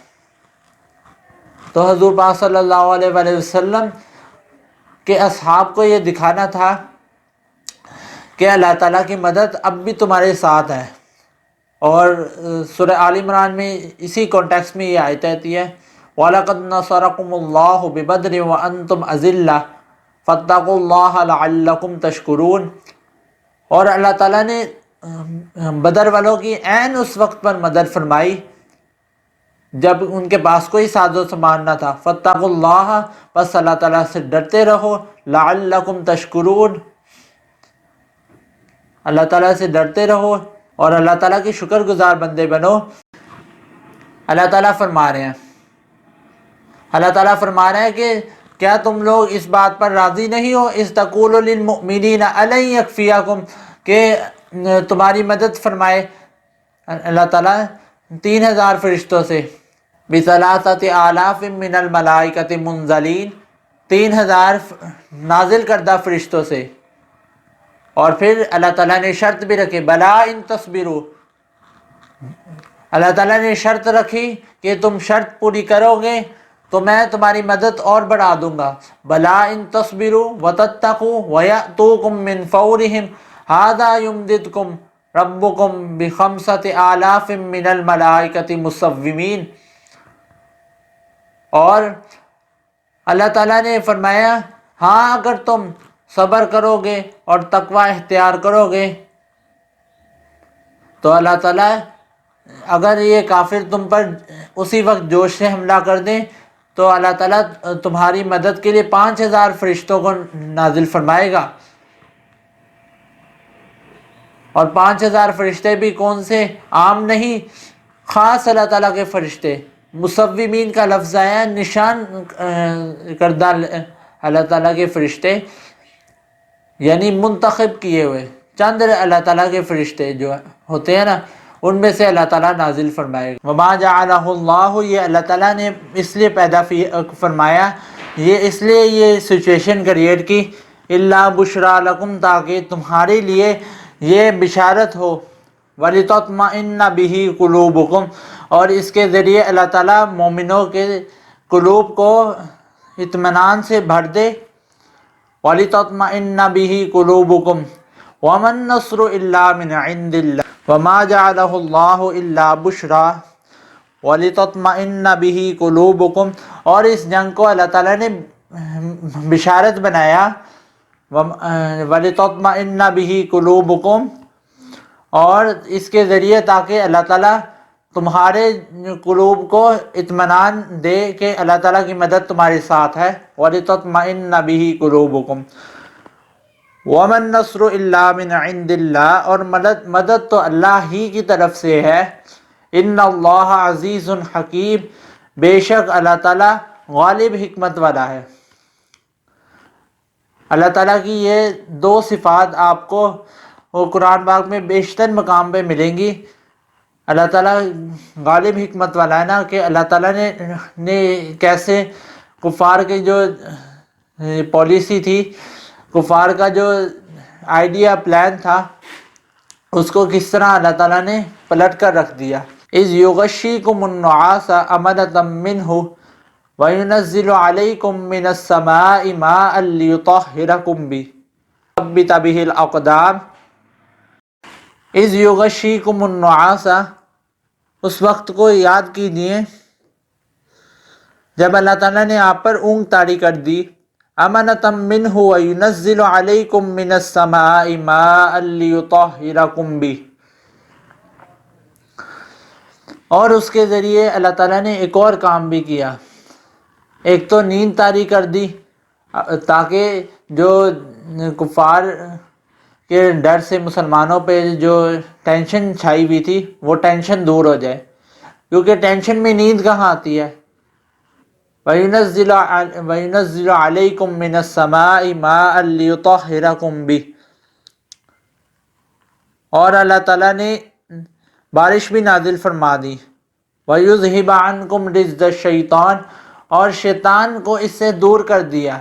Speaker 2: تو حضور پاک صلی اللہ علیہ وآلہ وسلم کے اصحاب کو یہ دکھانا تھا کہ اللہ تعالیٰ کی مدد اب بھی تمہارے ساتھ ہے. اور سورہ آل عمران میں اسی کانٹیکس میں یہ آیت آتی ہے وَلَقَدْ نَصَرَكُمُ اللَّهُ بِبَدْرٍ وَأَنْتُمْ أَذِلَّةٌ فَاتَّقُوا اللَّهَ لَعَلَّكُمْ تَشْكُرُونَ. اور اللہ تعالیٰ نے بدر والوں کی عین اس وقت پر مدد فرمائی جب ان کے پاس کوئی ساز و سامان نہ تھا. فَاتَّقُوا اللَّهَ، بس اللہ تعالیٰ سے ڈرتے رہو. لَعَلَّكُمْ تَشْكُرُونَ، اللہ تعالیٰ سے ڈرتے رہو اور اللہ تعالیٰ کی شکر گزار بندے بنو. اللہ تعالیٰ فرما رہے ہیں کہ کیا تم لوگ اس بات پر راضی نہیں ہو اذ تقول للمؤمنین الن یکفیکم، کہ تمہاری مدد فرمائے اللہ تعالیٰ 3000 فرشتوں سے بثلاثۃ آلاف من الملائکۃ منزلین، 3000 نازل کردہ فرشتوں سے. اور پھر اللہ تعالیٰ نے شرط بھی رکھی بلا ان تصبروا، اللہ تعالیٰ نے شرط رکھی کہ تم شرط پوری کرو گے تو میں تمہاری مدد اور بڑھا دوں گا. بلا ان تصبروا وتتقوا ویأتوکم من فورہم ھذا یمددکم ربکم بخمسۃ آلاف من الملائکۃ مسومین. اور اللہ تعالیٰ نے فرمایا ہاں اگر تم صبر کرو گے اور تقوی اختیار کرو گے تو اللہ تعالیٰ اگر یہ کافر تم پر اسی وقت جوش سے حملہ کر دیں تو اللہ تعالیٰ تمہاری مدد کے لیے 5000 فرشتوں کو نازل فرمائے گا. اور 5000 فرشتے بھی کون سے؟ عام نہیں، خاص اللہ تعالیٰ کے فرشتے. مسومین کا لفظ آیا نشان کردہ اللہ تعالیٰ کے فرشتے، یعنی منتخب کیے ہوئے چند اللہ تعالیٰ کے فرشتے جو ہوتے ہیں نا، ان میں سے اللہ تعالیٰ نازل فرمائے گا. وما جعلہ اللہ، یہ اللہ تعالیٰ نے اس لیے پیدا فرمایا، یہ اس لیے یہ سچویشن کریٹ کی الا بشرا لکم، تاکہ تمہارے لیے یہ بشارت ہو. وَلِتَطْمَئِنَّ بِهِ قُلُوبُكُمْ، اور اس کے ذریعے اللہ تعالیٰ مومنوں کے قلوب کو اطمینان سے بھر دے. وَلِتَطْمَئِنَّ بِهِ قُلُوبُكُمْ وَمَا النَّصْرُ إِلَّا مِنْ عِنْدِ اللَّهِ وَمَا جَعَلَهُ اللَّهُ إِلَّا بُشْرَى وَلِتَطْمَئِنَّ بِهِ قُلُوبُكُمْ. اور اس جنگ کو اللہ تعالیٰ نے بشارت بنایا وَلِتَطْمَئِنَّ بِهِ قُلُوبُكُمْ، اور اس کے ذریعے تاکہ اللہ تعالیٰ تمہارے قلوب کو اطمینان دے کہ اللہ تعالیٰ کی مدد تمہارے ساتھ ہے. وَلِتَطْمَئِنَّ بِهِ قُلُوبُكُمْ وَمَا النَّصْرُ إِلَّا مِنْ عِنْدِ اللَّهِ، اور مدد تو اللہ ہی کی طرف سے ہے. إِنَّ اللَّهَ عَزِيزٌ حَكِيمٌ، بے شک اللہ تعالیٰ غالب حکمت والا ہے. اللہ تعالیٰ کی یہ 2 صفات آپ کو قرآن پاک میں بیشتر مقام پہ ملیں گی. اللہ تعالیٰ غالب حکمت والا ہے نا، کہ اللہ تعالیٰ نے کیسے کفار کی جو پالیسی تھی، کفار کا جو آئیڈیا پلان تھا، اس کو کس طرح اللہ تعالیٰ نے پلٹ کر رکھ دیا. اِذْ يُغَشِّيكُمُ النُّعَاسَ أَمَنَةً مِّنْهُ وَيُنَزِّلُ عَلَيْكُم مِّنَ السَّمَاءِ مَاءً لِّيُطَهِّرَكُم بِهِ وَيُثَبِّتَ بِهِ الْأَقْدَامَ. اِذْ يُغَشِّيكُمُ النُّعَاسَ، اس وقت کو یاد کیجیے جب اللہ تعالیٰ نے آپ پر اونگ طاری کر دی. امنتم منہ وینزل علیکم من السماء ماء لیطہرکم بہ. اور اس کے ذریعے اللہ تعالیٰ نے ایک اور کام بھی کیا. ایک تو نیند طاری کر دی تاکہ جو کفار کے ڈر سے مسلمانوں پہ جو ٹینشن چھائی ہوئی تھی وہ ٹینشن دور ہو جائے، کیونکہ ٹینشن میں نیند کہاں آتی ہے. وَيُنَزِّلُ عَلَيْكُم مِّنَ السَّمَاءِ مَاءً لِيُطَهِّرَكُم بِهِ. اور اللہ تعالیٰ نے بارش بھی نازل فرما دی. وَيُذْهِبَ عَنْكُمْ رِجْزَ الشَّيْطَانِ. اور شیطان کو اس سے دور کر دیا،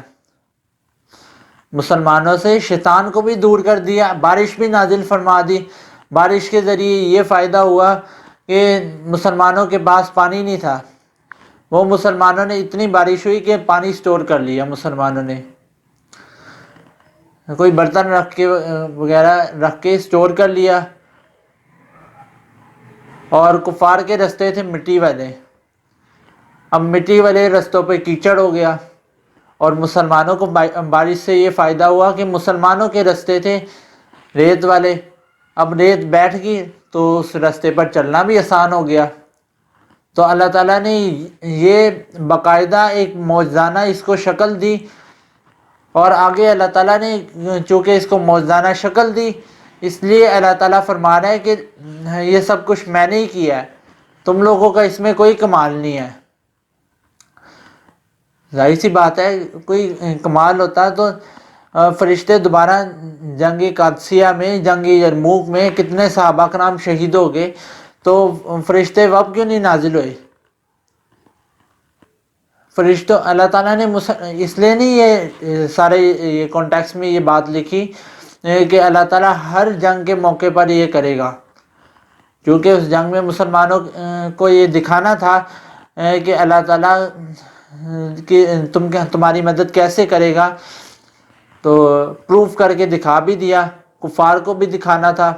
Speaker 2: مسلمانوں سے شیطان کو بھی دور کر دیا. بارش بھی نازل فرما دی. بارش کے ذریعے یہ فائدہ ہوا کہ مسلمانوں کے پاس پانی نہیں تھا، وہ مسلمانوں نے اتنی بارش ہوئی کہ پانی سٹور کر لیا. مسلمانوں نے کوئی برتن رکھ کے وغیرہ رکھ کے سٹور کر لیا. اور کفار کے رستے تھے مٹی والے، اب مٹی والے رستوں پہ کیچڑ ہو گیا. اور مسلمانوں کو بارش سے یہ فائدہ ہوا کہ مسلمانوں کے رستے تھے ریت والے، اب ریت بیٹھ گئی تو اس رستے پر چلنا بھی آسان ہو گیا. تو اللہ تعالیٰ نے یہ باقاعدہ ایک معجزانہ اس کو شکل دی. اور آگے اللہ تعالیٰ نے چونکہ اس کو معجزانہ شکل دی، اس لیے اللہ تعالیٰ فرما رہا ہے کہ یہ سب کچھ میں نے ہی کیا ہے، تم لوگوں کا اس میں کوئی کمال نہیں ہے. ظاہر سی بات ہے، کوئی کمال ہوتا تو فرشتے دوبارہ جنگ قادسیہ میں، جنگ یرموک میں کتنے صحابہ کرام شہید ہو گئے، تو فرشتے وب کیوں نہیں نازل ہوئے؟ فرشتوں اللہ تعالیٰ نے اس لیے نہیں یہ سارے یہ کانٹیکس میں یہ بات لکھی کہ اللہ تعالیٰ ہر جنگ کے موقع پر یہ کرے گا، کیونکہ اس جنگ میں مسلمانوں کو یہ دکھانا تھا کہ اللہ تعالیٰ کہ تمہاری مدد کیسے کرے گا. تو پروف کر کے دکھا بھی دیا، کفار کو بھی دکھانا تھا،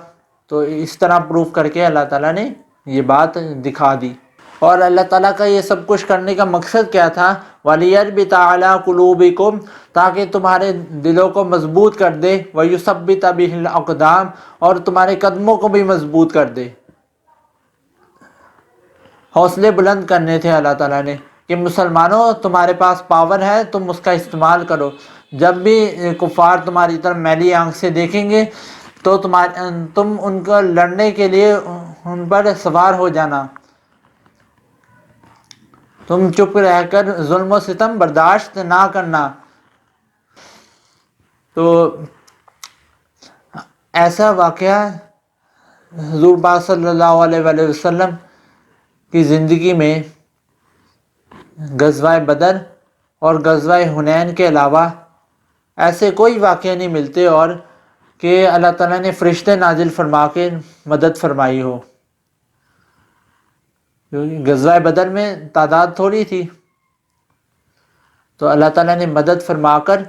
Speaker 2: تو اس طرح پروف کر کے اللہ تعالیٰ نے یہ بات دکھا دی. اور اللہ تعالیٰ کا یہ سب کچھ کرنے کا مقصد کیا تھا؟ وَلِيَرْبِطَ عَلَىٰ قُلُوبِكُمْ، تاکہ تمہارے دلوں کو مضبوط کر دے. وَيُثَبِّتَ بِهِ الْأَقْدَامَ، اور تمہارے قدموں کو بھی مضبوط کر دے. حوصلے بلند کرنے تھے اللہ تعالیٰ نے کہ مسلمانوں تمہارے پاس پاور ہے، تم اس کا استعمال کرو. جب بھی کفار تمہاری طرف میلی آنکھ سے دیکھیں گے تو تم ان کو لڑنے کے لیے ان پر سوار ہو جانا. تم چپ رہ کر ظلم و ستم برداشت نہ کرنا. تو ایسا واقعہ حضور پاک صلی اللہ علیہ وآلہ وسلم کی زندگی میں غزوہ بدر اور غزوہ حنین کے علاوہ ایسے کوئی واقعہ نہیں ملتے اور کہ اللہ تعالیٰ نے فرشتے نازل فرما کے مدد فرمائی ہو. کیونکہ غزوہ بدر میں تعداد تھوڑی تھی، تو اللہ تعالیٰ نے مدد فرما کر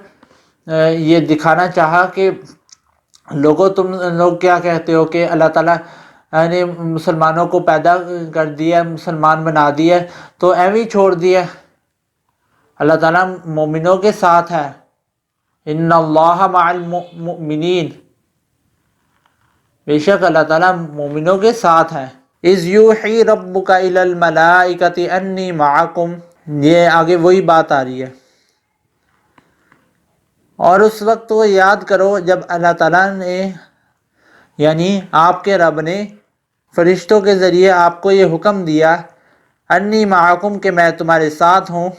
Speaker 2: یہ دکھانا چاہا کہ لوگوں تم لوگ کیا کہتے ہو کہ اللہ تعالیٰ نے مسلمانوں کو پیدا کر دیا، مسلمان بنا دیا تو ایویں چھوڑ دیا. اللہ تعالیٰ مومنوں کے ساتھ ہے. ان اللہ مع المؤمنین، بے شک اللہ تعالیٰ مومنوں کے ساتھ ہے. اذ یوحی ربک الی الملائکۃ انی معکم، یہ آگے وہی بات آ رہی ہے. اور اس وقت کو یاد کرو جب اللہ تعالیٰ نے یعنی آپ کے رب نے فرشتوں کے ذریعے آپ کو یہ حکم دیا انی معکم کہ میں تمہارے ساتھ ہوں.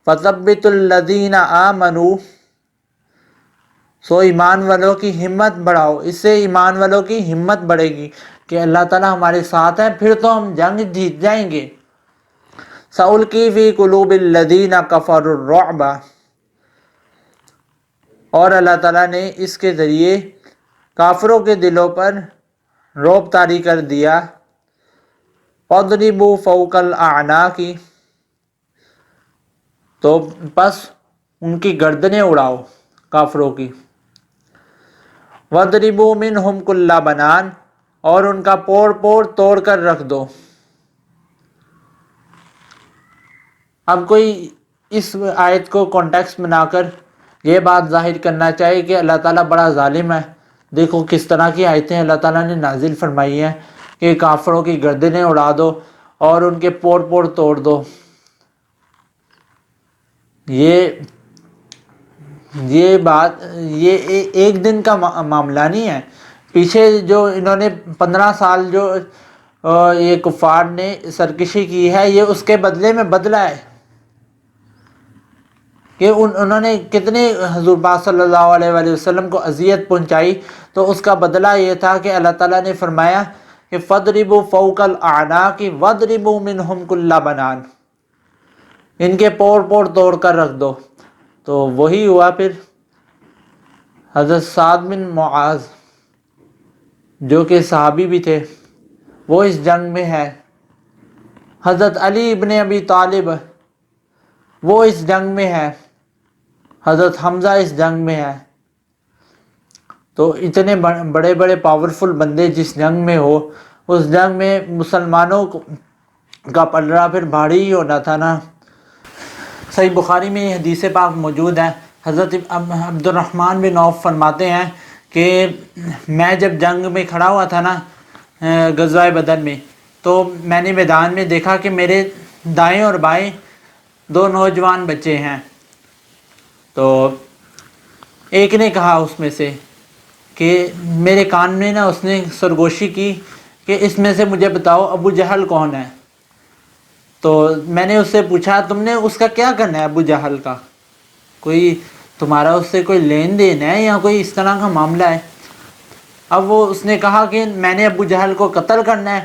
Speaker 2: فثبتوا الذین آمنوا، سو ایمان والوں کی ہمت بڑھاؤ. اس سے ایمان والوں کی ہمت بڑھے گی کہ اللہ تعالیٰ ہمارے ساتھ ہیں، پھر تو ہم جنگ جیت جائیں گے. سألقی فی قلوب الذین کفروا الرعب، اور اللہ تعالیٰ نے اس کے ذریعے کافروں کے دلوں پر رعب طاری کر دیا. وَاضْرِبُوا فَوْقَ الْأَعْنَاقِ، تو پس ان کی گردنیں اڑاؤ کافروں کی. وَاضْرِبُوا مِنْهُمْ كُلَّ بَنَانٍ، اور ان کا پوڑ پوڑ توڑ کر رکھ دو.
Speaker 3: اب کوئی اس آیت کو کانٹیکسٹ بنا کر یہ بات ظاہر کرنا چاہیے کہ اللہ تعالیٰ بڑا ظالم ہے، دیکھو کس طرح کی آیتیں اللہ تعالیٰ نے نازل فرمائی ہیں کہ کافروں کی گردنیں اڑا دو اور ان کے پور پور توڑ دو. یہ بات یہ ایک دن کا معاملہ نہیں ہے. پیچھے جو انہوں نے 15 سال جو یہ کفار نے سرکشی کی ہے، یہ اس کے بدلے میں بدلہ ہے کہ انہوں نے کتنے حضور پاک صلی اللہ علیہ وآلہ وسلم کو اذیت پہنچائی. تو اس کا بدلہ یہ تھا کہ اللہ تعالیٰ نے فرمایا کہ فَضْرِبُوا فَوْقَ الْأَعْنَاقِ وَاضْرِبُوا مِنْهُمْ كُلَّ بَنَانٍ، ان کے پور پور توڑ کر رکھ دو. تو وہی ہوا. پھر حضرت سعد بن معاذ جو کہ صحابی بھی تھے وہ اس جنگ میں ہے. حضرت علی ابن ابی طالب وہ اس جنگ میں ہے. حضرت حمزہ اس جنگ میں ہے. تو اتنے بڑے بڑے پاورفل بندے جس جنگ میں ہو، اس جنگ میں مسلمانوں کا پلڑا پھر بھاری ہی ہونا تھا نا. صحیح بخاری میں یہ حدیث پاک موجود ہے. حضرت عبد الرحمن بن عوف فرماتے ہیں کہ میں جب جنگ میں کھڑا ہوا تھا نا غزوہ بدر میں، تو میں نے میدان میں دیکھا کہ میرے دائیں اور بائیں 2 نوجوان بچے ہیں. تو ایک نے کہا اس میں سے کہ میرے کان میں نا اس نے سرگوشی کی کہ اس میں سے مجھے بتاؤ ابو جہل کون ہے. تو میں نے اس سے پوچھا تم نے اس کا کیا کرنا ہے ابو جہل کا، کوئی تمہارا اس سے کوئی لین دین ہے یا کوئی اس طرح کا معاملہ ہے. اب اس نے کہا کہ میں نے ابو جہل کو قتل کرنا ہے،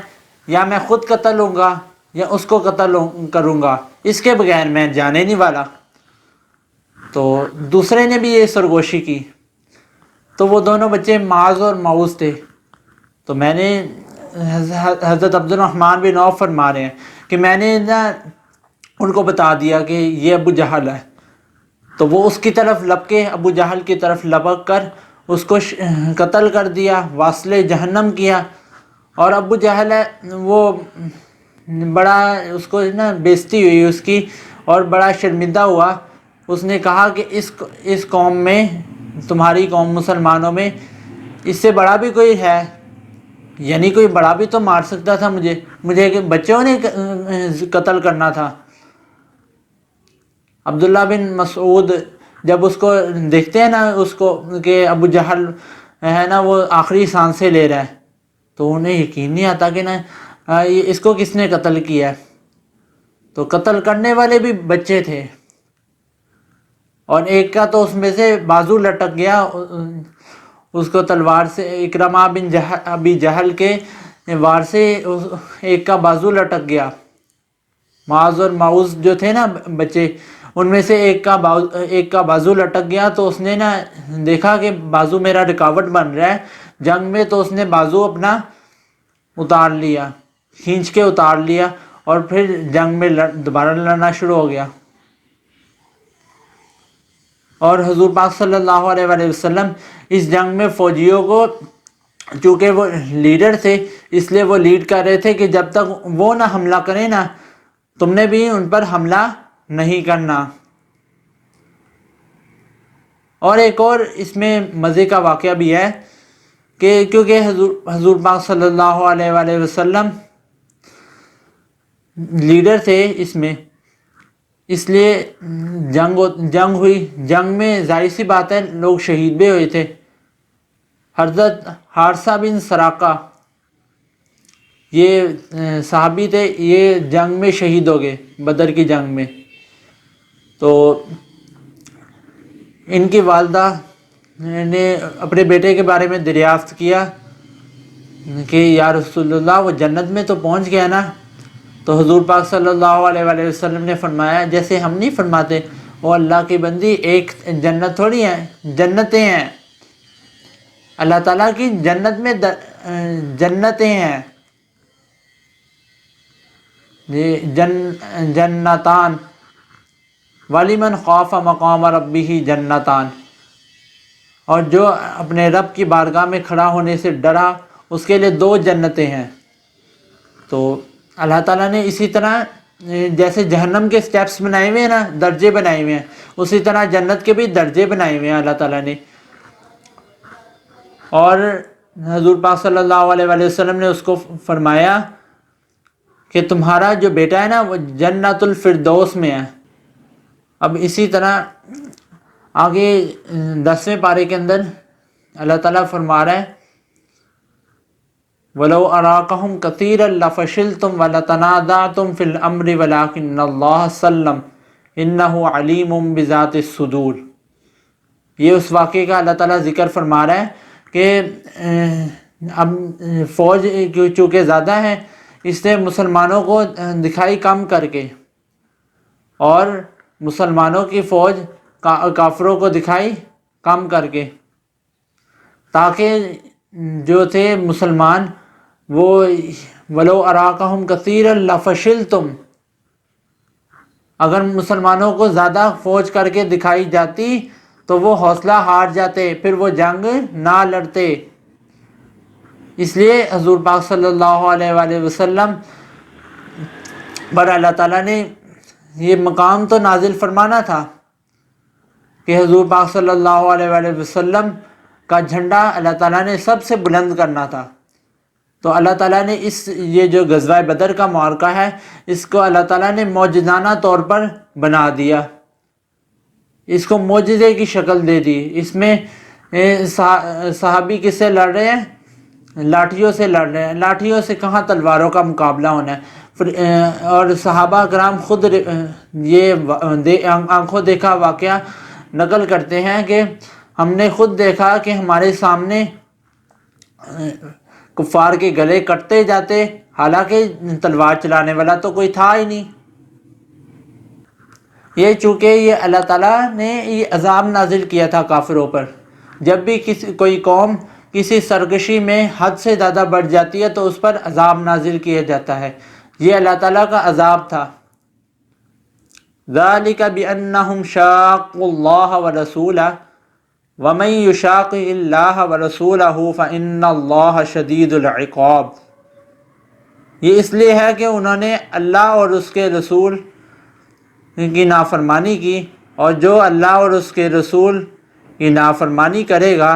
Speaker 3: یا میں خود قتل ہوں گا یا اس کو قتل کروں گا، اس کے بغیر میں جانے نہیں والا. تو دوسرے نے بھی یہ سرگوشی کی. تو وہ دونوں بچے معاذ اور معوذ تھے. تو میں نے حضرت عبد الرحمن بن عوف فرما رہے ہیں کہ میں نے نا ان کو بتا دیا کہ یہ ابو جہل ہے. تو وہ اس کی طرف لپکے، ابو جہل کی طرف لپک کر اس کو قتل کر دیا، واصل جہنم کیا. اور ابو جہل ہے وہ بڑا اس کو نا بےزتی ہوئی اس کی اور بڑا شرمندہ ہوا. اس نے کہا کہ اس قوم میں، تمہاری قوم مسلمانوں میں، اس سے بڑا بھی کوئی ہے، یعنی کوئی بڑا بھی تو مار سکتا تھا مجھے کہ بچوں نے قتل کرنا تھا. عبداللہ بن مسعود جب اس کو دیکھتے ہیں نا اس کو کہ ابو جہل ہے نا وہ آخری سانسیں لے رہا ہے، تو انہیں یقین نہیں آتا کہ نا اس کو کس نے قتل کیا ہے. تو قتل کرنے والے بھی بچے تھے، اور ایک کا تو اس میں سے بازو لٹک گیا، اس کو تلوار سے اکرمہ بن ابی جہل کے وار سے ایک کا بازو لٹک گیا. معاذ اور معوذ جو تھے نا بچے، ان میں سے ایک کا بازو لٹک گیا. تو اس نے نا دیکھا کہ بازو میرا رکاوٹ بن رہا ہے جنگ میں، تو اس نے بازو اپنا اتار لیا، کھینچ کے اتار لیا، اور پھر جنگ میں دوبارہ لڑنا شروع ہو گیا. اور حضور پاک صلی اللہ علیہ وآلہ وسلم اس جنگ میں فوجیوں کو، چونکہ وہ لیڈر تھے اس لیے وہ لیڈ کر رہے تھے کہ جب تک وہ نہ حملہ کریں نا تم نے بھی ان پر حملہ نہیں کرنا. اور ایک اور اس میں مزے کا واقعہ بھی ہے کہ کیونکہ حضور پاک صلی اللہ علیہ وآلہ وسلم لیڈر تھے اس میں، اس لیے جنگ ہوئی. جنگ میں ظاہر سی بات ہے لوگ شہید بھی ہوئے تھے. حضرت حارثہ بن سراقہ یہ صحابی تھے، یہ جنگ میں شہید ہو گئے، بدر کی جنگ میں. تو ان کی والدہ نے اپنے بیٹے کے بارے میں دریافت کیا کہ یا رسول اللہ وہ جنت میں تو پہنچ گیا نا. تو حضور پاک صلی اللہ علیہ وآلہ وسلم نے فرمایا جیسے ہم نہیں فرماتے وہ اللہ کی بندی ایک جنت تھوڑی ہے، جنتیں ہیں. اللہ تعالیٰ کی جنت میں جنتیں ہیں، جنتان وَلِمَنْ خَافَ مَقَامَ رَبِّهِ جنتان. اور جو اپنے رب کی بارگاہ میں کھڑا ہونے سے ڈرا اس کے لیے 2 جنتیں ہیں. تو اللہ تعالیٰ نے اسی طرح جیسے جہنم کے سٹیپس بنائے ہوئے ہیں نا، درجے بنائے ہوئے ہیں، اسی طرح جنت کے بھی درجے بنائے ہوئے ہیں اللہ تعالیٰ نے. اور حضور پاک صلی اللہ علیہ وآلہ وسلم نے اس کو فرمایا کہ تمہارا جو بیٹا ہے نا وہ جنت الفردوس میں ہے. اب اسی طرح آگے 10ویں پارے کے اندر اللہ تعالیٰ فرما رہا ہے وَلَوْ أَرَاكَهُمْ كَثِيرًا لَفَشِلْتُمْ وَلَتَنَازَعْتُمْ فِي الْأَمْرِ وَلَكِنَّ اللَّهَ سَلَّمَ إِنَّهُ عَلِيمٌ بِذَاتِ الصُّدُورِ. یہ اس واقعے کا اللہ تعالیٰ ذکر فرما رہا ہے کہ اب فوج چونکہ زیادہ ہے اس نے مسلمانوں کو دکھائی کم کر کے، اور مسلمانوں کی فوج کافروں کو دکھائی کم کر کے، تاکہ جو تھے مسلمان وہ وَلَوْ أَرَاكَهُمْ كَثِيرًا لَفَشِلْتُمْ، اگر مسلمانوں کو زیادہ فوج کر کے دکھائی جاتی تو وہ حوصلہ ہار جاتے، پھر وہ جنگ نہ لڑتے. اس لیے حضور پاک صلی اللہ علیہ وآلہ وسلم پر اللہ تعالیٰ نے یہ مقام تو نازل فرمانا تھا کہ حضور پاک صلی اللہ علیہ وآلہ وسلم کا جھنڈا اللہ تعالیٰ نے سب سے بلند کرنا تھا. تو اللہ تعالیٰ نے یہ جو غزوہ بدر کا معرکہ ہے اس کو اللہ تعالیٰ نے معجزانہ طور پر بنا دیا، اس کو معجزے کی شکل دے دی. اس میں صحابی کس سے لڑ رہے ہیں؟ لاٹھیوں سے لڑ رہے ہیں. لاٹھیوں سے کہاں تلواروں کا مقابلہ ہونا ہے. اور صحابہ کرام خود یہ آنکھوں دیکھا واقعہ نقل کرتے ہیں کہ ہم نے خود دیکھا کہ ہمارے سامنے کفار کے گلے کٹتے جاتے، حالانکہ تلوار چلانے والا تو کوئی تھا ہی نہیں. یہ چونکہ یہ اللہ تعالیٰ نے یہ عذاب نازل کیا تھا کافروں پر. جب بھی کوئی قوم کسی سرکشی میں حد سے زیادہ بڑھ جاتی ہے تو اس پر عذاب نازل کیا جاتا ہے. یہ اللہ تعالیٰ کا عذاب تھا. ذَلِكَ بِأَنَّهُمْ شَاقُّوا اللَّهَ وَرَسُولَهُ وَمَن يُشَاقِقِ اللَّهَ وَرَسُولَهُ فَإِنَّ اللَّهَ شَدِيدُ الْعِقَابِ. یہ اس لیے ہے کہ انہوں نے اللہ اور اس کے رسول کی نافرمانی کی، اور جو اللہ اور اس کے رسول کی نافرمانی کرے گا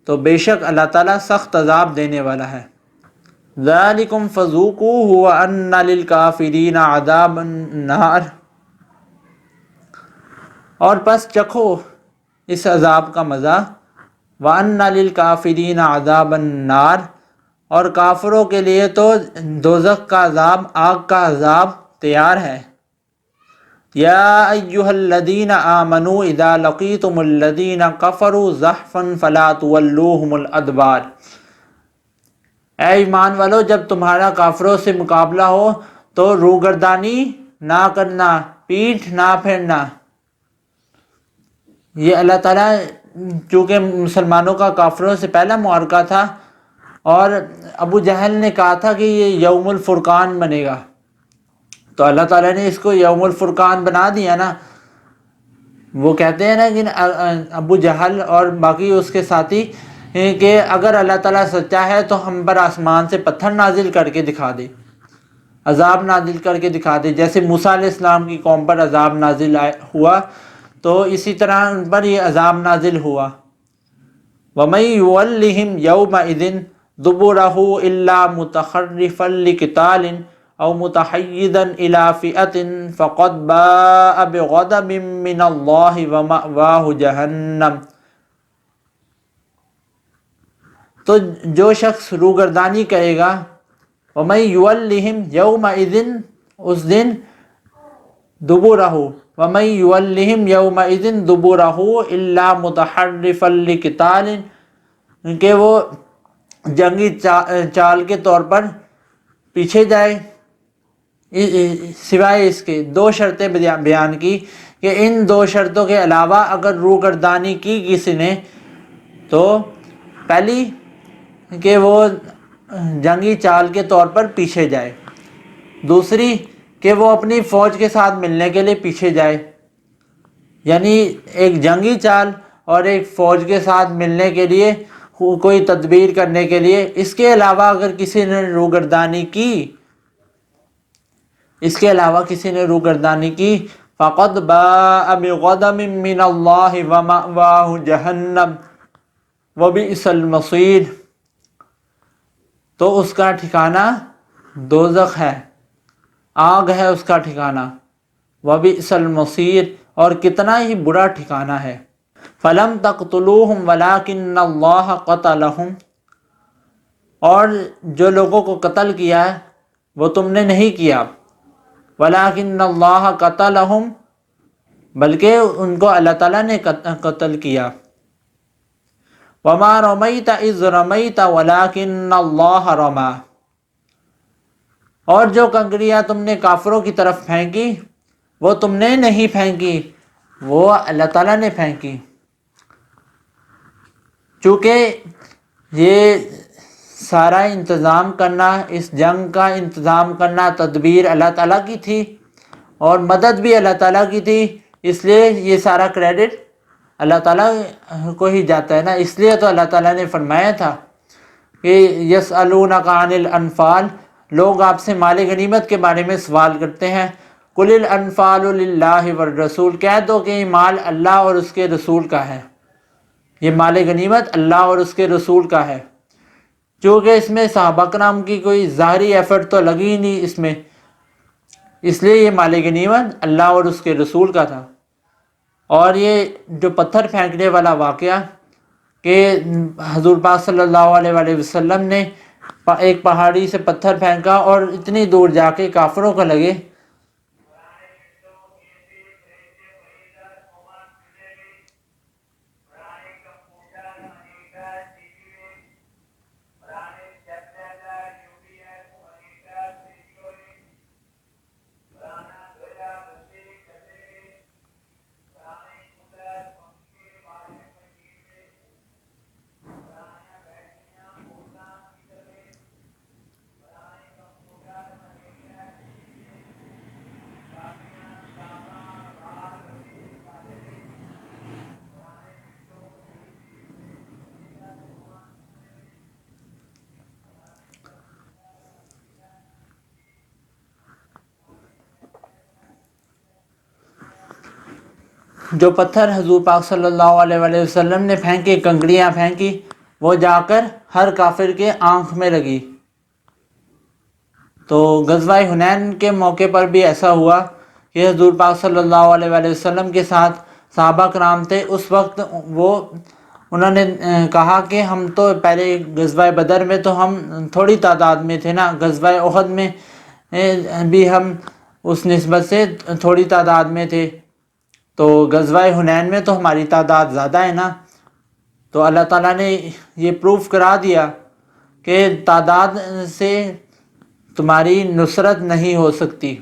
Speaker 3: تو بے شک اللہ تعالیٰ سخت عذاب دینے والا ہے. ذَلِكُمْ فَذُوقُوهُ وَأَنَّ لِلْكَافِرِينَ عَذَابَ النَّارِ. اور پس چکھو اس عذاب کا مزہ. وَأَنَّ لِلْكَافِرِينَ عَذَابَ النَّارِ، اور کافروں کے لیے تو دوزخ کا عذاب، آگ کا عذاب تیار ہے. یا ایہا الذین آمنوا اذا لقیتم الذین کفروا زحفا فلا تولوہم الادبار. اے ایمان والو، جب تمہارا کافروں سے مقابلہ ہو تو روگردانی نہ کرنا، پیٹھ نہ پھیرنا. یہ اللہ تعالیٰ چونکہ مسلمانوں کا کافروں سے پہلا معرکہ تھا، اور ابو جہل نے کہا تھا کہ یہ یوم الفرقان بنے گا، تو اللہ تعالیٰ نے اس کو یوم الفرقان بنا دیا نا. وہ کہتے ہیں نا کہ ابو جہل اور باقی اس کے ساتھی کہ اگر اللہ تعالیٰ سچا ہے تو ہم پر آسمان سے پتھر نازل کر کے دکھا دے، عذاب نازل کر کے دکھا دے. جیسے موسیٰ علیہ السلام کی قوم پر عذاب نازل ہوا تو اسی طرح ان پر یہ عذاب نازل ہوا. وَمَن يُوَلِّهِمْ يَوْمَئِذٍ دُبُرَهُ إِلَّا مُتَحَرِّفًا لِقِتَالٍ أَوْ مُتَحَيِّزًا إِلَى فِئَةٍ فَقَدْ بَاءَ بِغَضَبٍ مِّنَ اللَّهِ وَمَأْوَاهُ جَهَنَّمُ. تو جو شخص روگردانی کرے گا، وَمَن يُوَلِّهِمْ يَوْمَئِذٍ، اس دن، دُبُرَهُ، وَمَن يُوَلِّهِمْ يَوْمَئِذٍ دُبُرَهُ إِلَّا مُتَحَرِّفًا لِقِتَالٍ، کہ وہ جنگی چال کے طور پر پیچھے جائے. سوائے اس کے دو شرطیں بیان کی کہ ان دو شرطوں کے علاوہ اگر روگردانی کی کسی نے تو پہلی کہ وہ جنگی چال کے طور پر پیچھے جائے، دوسری کہ وہ اپنی فوج کے ساتھ ملنے کے لیے پیچھے جائے. یعنی ایک جنگی چال اور ایک فوج کے ساتھ ملنے کے لیے، کوئی تدبیر کرنے کے لیے. اس کے علاوہ اگر کسی نے روگردانی کی اس کے علاوہ کسی نے روگردانی کی فقد باء بغضب من اللہ ومأواہ جہنم وبئس المصیر، تو اس کا ٹھکانہ دوزخ ہے، آگ ہے اس کا ٹھکانہ، وبئس المصیر، اور کتنا ہی برا ٹھکانہ ہے۔ فلم تقتلوہم ولکن اللہ قتلہم، اور جو لوگوں کو قتل کیا ہے وہ تم نے نہیں کیا، ولیکن اللہ قتلہم، بلکہ ان کو اللہ تعالیٰ نے قتل کیا۔ وما رمیت اذ رمیت ولکن اللہ رمی، اور جو کنکریاں تم نے کافروں کی طرف پھینکی وہ تم نے نہیں پھینکی، وہ اللہ تعالیٰ نے پھینکی۔ چونکہ یہ سارا انتظام کرنا، اس جنگ کا انتظام کرنا تدبیر اللہ تعالیٰ کی تھی اور مدد بھی اللہ تعالیٰ کی تھی، اس لیے یہ سارا کریڈٹ اللہ تعالیٰ کو ہی جاتا ہے نا۔ اس لیے تو اللہ تعالیٰ نے فرمایا تھا کہ یسألونک عن الانفال، لوگ آپ سے مال غنیمت کے بارے میں سوال کرتے ہیں، قل الانفال للہ والرسول، کہہ دو کہ یہ مال اللہ اور اس کے رسول کا ہے، یہ مال غنیمت اللہ اور اس کے رسول کا ہے۔ چونکہ اس میں صحابہ کرام کی کوئی ظاہری ایفرٹ تو لگی ہی نہیں اس میں، اس لیے یہ مال غنیمت اللہ اور اس کے رسول کا تھا۔ اور یہ جو پتھر پھینکنے والا واقعہ کہ حضور پاک صلی اللہ علیہ وآلہ وسلم نے ایک پہاڑی سے پتھر پھینکا اور اتنی دور جا کے کافروں کو لگے، جو پتھر حضور پاک صلی اللہ علیہ وآلہ وسلم نے پھینکی، کنکریاں پھینکی، وہ جا کر ہر کافر کے آنکھ میں لگی۔ تو غزوہ حنین کے موقع پر بھی ایسا ہوا کہ حضور پاک صلی اللہ علیہ وآلہ وسلم کے ساتھ صحابہ کرام تھے، اس وقت انہوں نے کہا کہ ہم تو پہلے غزوہ بدر میں تو ہم تھوڑی تعداد میں تھے نا، غزوہ احد میں بھی ہم اس نسبت سے تھوڑی تعداد میں تھے، تو غزوہ حنین میں تو ہماری تعداد زیادہ ہے نا۔ تو اللہ تعالیٰ نے یہ پروف کرا دیا کہ تعداد سے تمہاری نصرت نہیں ہو سکتی۔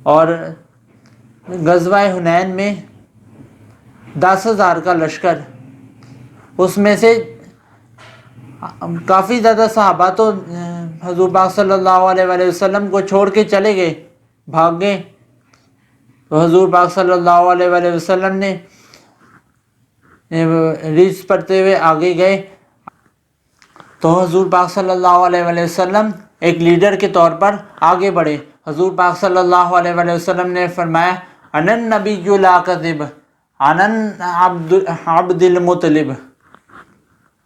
Speaker 3: اور غزوہ حنین میں 10,000 کا لشکر، اس میں سے کافی زیادہ صحابہ تو حضور پاک صلی اللہ علیہ وآلہ وسلم کو چھوڑ کے چلے گئے، بھاگ گئے۔ تو حضور پاک صلی اللہ علیہ وآلہ وسلم نے ریس پڑھتے ہوئے آگے گئے، تو حضور پاک صلی اللہ علیہ وآلہ وسلم ایک لیڈر کے طور پر آگے بڑھے۔ حضور پاک صلی اللہ علیہ وآلہ وسلم نے فرمایا انا النبی لا کذب انا عبد المطلب،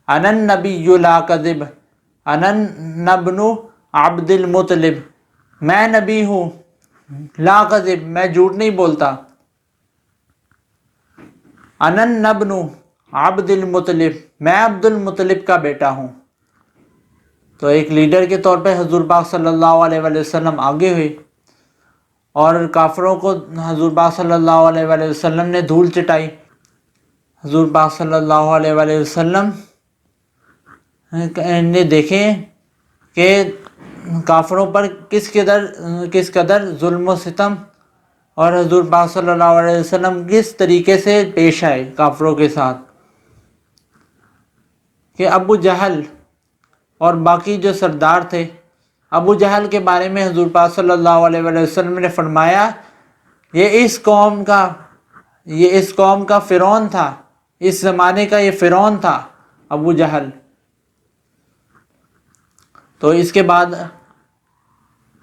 Speaker 3: انا النبی لا کذب انا ابن عبد المطلب، میں نبی ہوں، لا کذب میں جھوٹ نہیں بولتا، انا ابن عبد المطلب میں عبد المطلب کا بیٹا ہوں۔ تو ایک لیڈر کے طور پہ حضور پاک صلی اللہ علیہ وآلہ وسلم آگے ہوئے اور کافروں کو حضور پاک صلی اللہ علیہ وآلہ وسلم نے دھول چٹائی۔ حضور پاک صلی اللہ علیہ وآلہ وسلم نے دیکھے کہ کافروں پر کس قدر ظلم و ستم، اور حضور پاک صلی اللہ علیہ وسلم کس طریقے سے پیش آئے کافروں کے ساتھ، کہ ابو جہل اور باقی جو سردار تھے، ابو جہل کے بارے میں حضور پاک صلی اللہ علیہ وآلہ وسلم نے فرمایا یہ اس قوم کا فرعون تھا، اس زمانے کا یہ فرعون تھا ابو جہل۔ تو اس کے بعد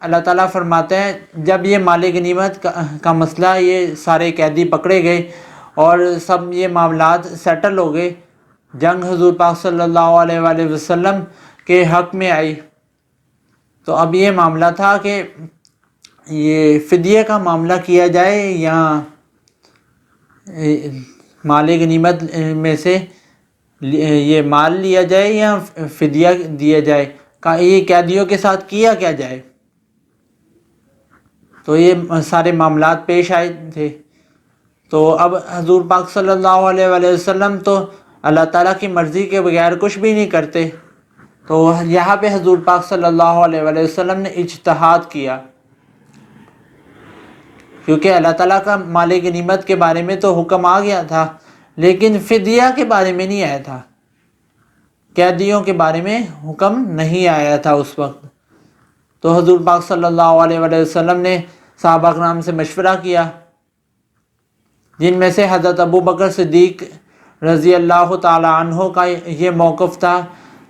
Speaker 3: اللہ تعالیٰ فرماتے ہیں جب یہ مال غنیمت کا مسئلہ یہ سارے قیدی پکڑے گئے اور سب یہ معاملات سیٹل ہو گئے، جنگ حضور پاک صلی اللہ علیہ وآلہ وسلم کے حق میں آئی، تو اب یہ معاملہ تھا کہ یہ فدیے کا معاملہ کیا جائے یا مال غنیمت میں سے یہ مال لیا جائے یا فدیہ دیا جائے، یہ قیدیوں کے ساتھ کیا کیا جائے۔ تو یہ سارے معاملات پیش آئے تھے، تو اب حضور پاک صلی اللہ علیہ وآلہ وسلم تو اللہ تعالیٰ کی مرضی کے بغیر کچھ بھی نہیں کرتے، تو یہاں پہ حضور پاک صلی اللہ علیہ وآلہ وسلم نے اجتہاد کیا، کیونکہ اللہ تعالیٰ کا مال غنیمت کے بارے میں تو حکم آ گیا تھا، لیکن فدیہ کے بارے میں نہیں آیا تھا، قیدیوں کے بارے میں حکم نہیں آیا تھا اس وقت۔ تو حضور پاک صلی اللہ علیہ وآلہ وسلم نے صحابہ کرام سے مشورہ کیا، جن میں سے حضرت ابو بکر صدیق رضی اللہ تعالی عنہ کا یہ موقف تھا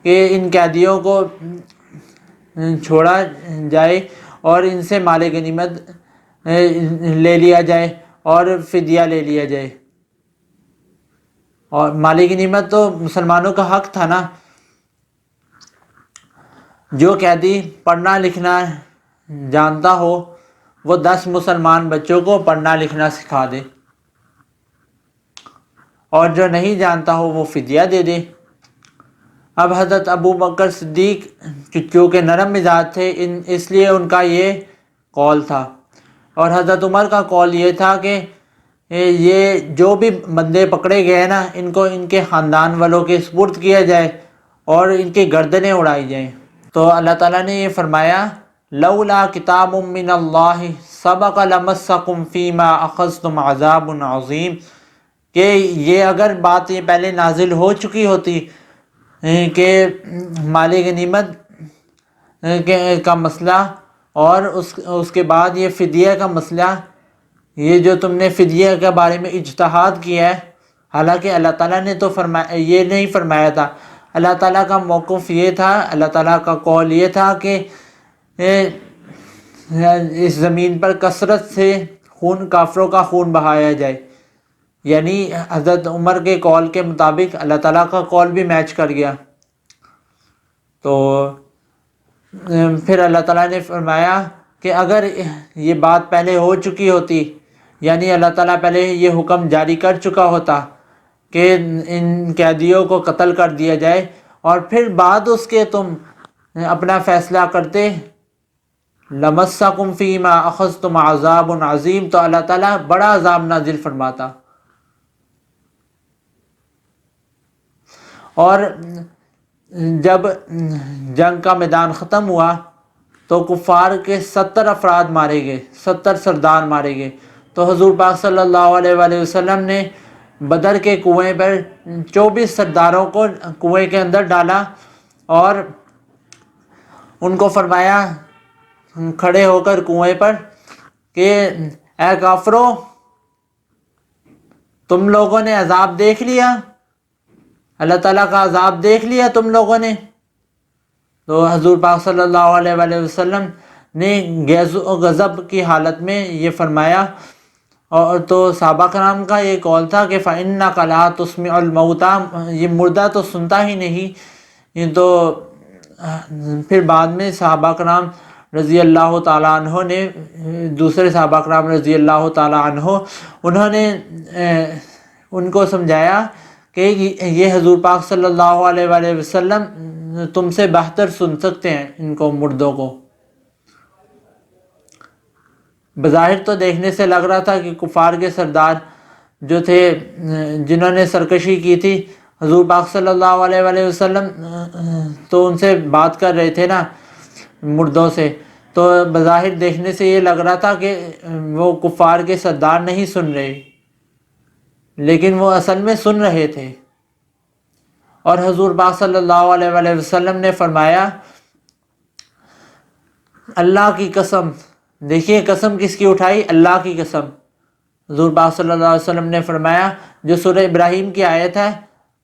Speaker 3: کہ ان قیدیوں کو چھوڑا جائے اور ان سے مال غنیمت لے لیا جائے اور فدیہ لے لیا جائے، اور مال غنیمت تو مسلمانوں کا حق تھا نا، جو قیدی پڑھنا لکھنا جانتا ہو وہ 10 مسلمان بچوں کو پڑھنا لکھنا سکھا دے، اور جو نہیں جانتا ہو وہ فدیہ دے دے۔ اب حضرت ابو بکر صدیق چونکہ نرم مزاج تھے، اس لیے ان کا یہ قول تھا، اور حضرت عمر کا قول یہ تھا کہ یہ جو بھی بندے پکڑے گئے نا ان کو ان کے خاندان والوں کے سپرد کیا جائے اور ان کی گردنیں اڑائی جائیں۔ تو اللہ تعالیٰ نے یہ فرمایا لولا کتاب من اللہ سبق لمسکم فیما اخذتم عذاب عظیم، کہ یہ اگر بات یہ پہلے نازل ہو چکی ہوتی کہ مال غنیمت کا مسئلہ اور اس کے بعد یہ فدیہ کا مسئلہ، یہ جو تم نے فدیہ کے بارے میں اجتہاد کیا ہے، حالانکہ اللہ تعالیٰ نے تو یہ نہیں فرمایا تھا، اللہ تعالیٰ کا موقف یہ تھا، اللہ تعالیٰ کا قول یہ تھا کہ اس زمین پر کثرت سے کافروں کا خون بہایا جائے، یعنی حضرت عمر کے قول کے مطابق اللہ تعالیٰ کا قول بھی میچ کر گیا۔ تو پھر اللہ تعالیٰ نے فرمایا کہ اگر یہ بات پہلے ہو چکی ہوتی، یعنی اللہ تعالیٰ پہلے یہ حکم جاری کر چکا ہوتا کہ ان قیدیوں کو قتل کر دیا جائے، اور پھر بعد اس کے تم اپنا فیصلہ کرتے، لمسکم فیما اخذتم عذاب عظیم، تو اللہ تعالیٰ بڑا عذاب نازل فرماتا۔ اور جب جنگ کا میدان ختم ہوا تو کفار کے 70 افراد مارے گئے، 70 سردار مارے گئے، تو حضور پاک صلی اللہ علیہ وآلہ وسلم نے بدر کے کنویں پر 24 سرداروں کو کنویں کے اندر ڈالا اور ان کو فرمایا کھڑے ہو کر کنویں پر کہ اے کافرو، تم لوگوں نے عذاب دیکھ لیا، اللہ تعالیٰ کا عذاب دیکھ لیا تم لوگوں نے۔ تو حضور پاک صلی اللہ علیہ وآلہ وسلم نے غیظ و غضب کی حالت میں یہ فرمایا، اور تو صحابہ کرام کا یہ قول تھا کہ فَإِنَّكَ لَا تُسْمِعُ الْمَوْتَى، یہ مردہ تو سنتا ہی نہیں۔ یہ تو پھر بعد میں صحابہ کرام رضی اللہ تعالیٰ عنہ نے، دوسرے صحابہ کرام رضی اللہ تعالیٰ عنہ، انہوں نے ان کو سمجھایا کہ یہ حضور پاک صلی اللہ علیہ وآلہ وسلم تم سے بہتر سن سکتے ہیں ان کو، مردوں کو۔ بظاہر تو دیکھنے سے لگ رہا تھا کہ کفار کے سردار جو تھے جنہوں نے سرکشی کی تھی، حضور پاک صلی اللہ علیہ وآلہ وسلم تو ان سے بات کر رہے تھے نا مردوں سے، تو بظاہر دیکھنے سے یہ لگ رہا تھا کہ وہ کفار کے سردار نہیں سن رہے، لیکن وہ اصل میں سن رہے تھے۔ اور حضور پاک صلی اللہ علیہ وآلہ وسلم نے فرمایا اللہ کی قسم، دیکھیے قسم کس کی اٹھائی، اللہ کی قسم۔ حضور پاک صلی اللہ علیہ وسلم نے فرمایا جو سورہ ابراہیم کی آیت ہے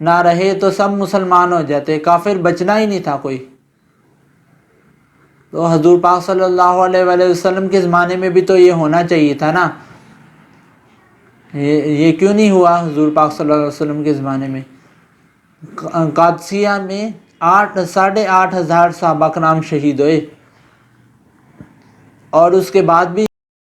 Speaker 3: نہ رہے تو سب مسلمان ہو جاتے، کافر بچنا ہی نہیں تھا کوئی۔ تو حضور پاک صلی اللہ علیہ وآلہ وسلم کے زمانے میں بھی تو یہ ہونا چاہیے تھا نا، یہ کیوں نہیں ہوا حضور پاک صلی اللہ علیہ وسلم کے زمانے میں؟ قادسیہ میں 8,500 صحابہ کرام شہید ہوئے، اور اس کے بعد بھی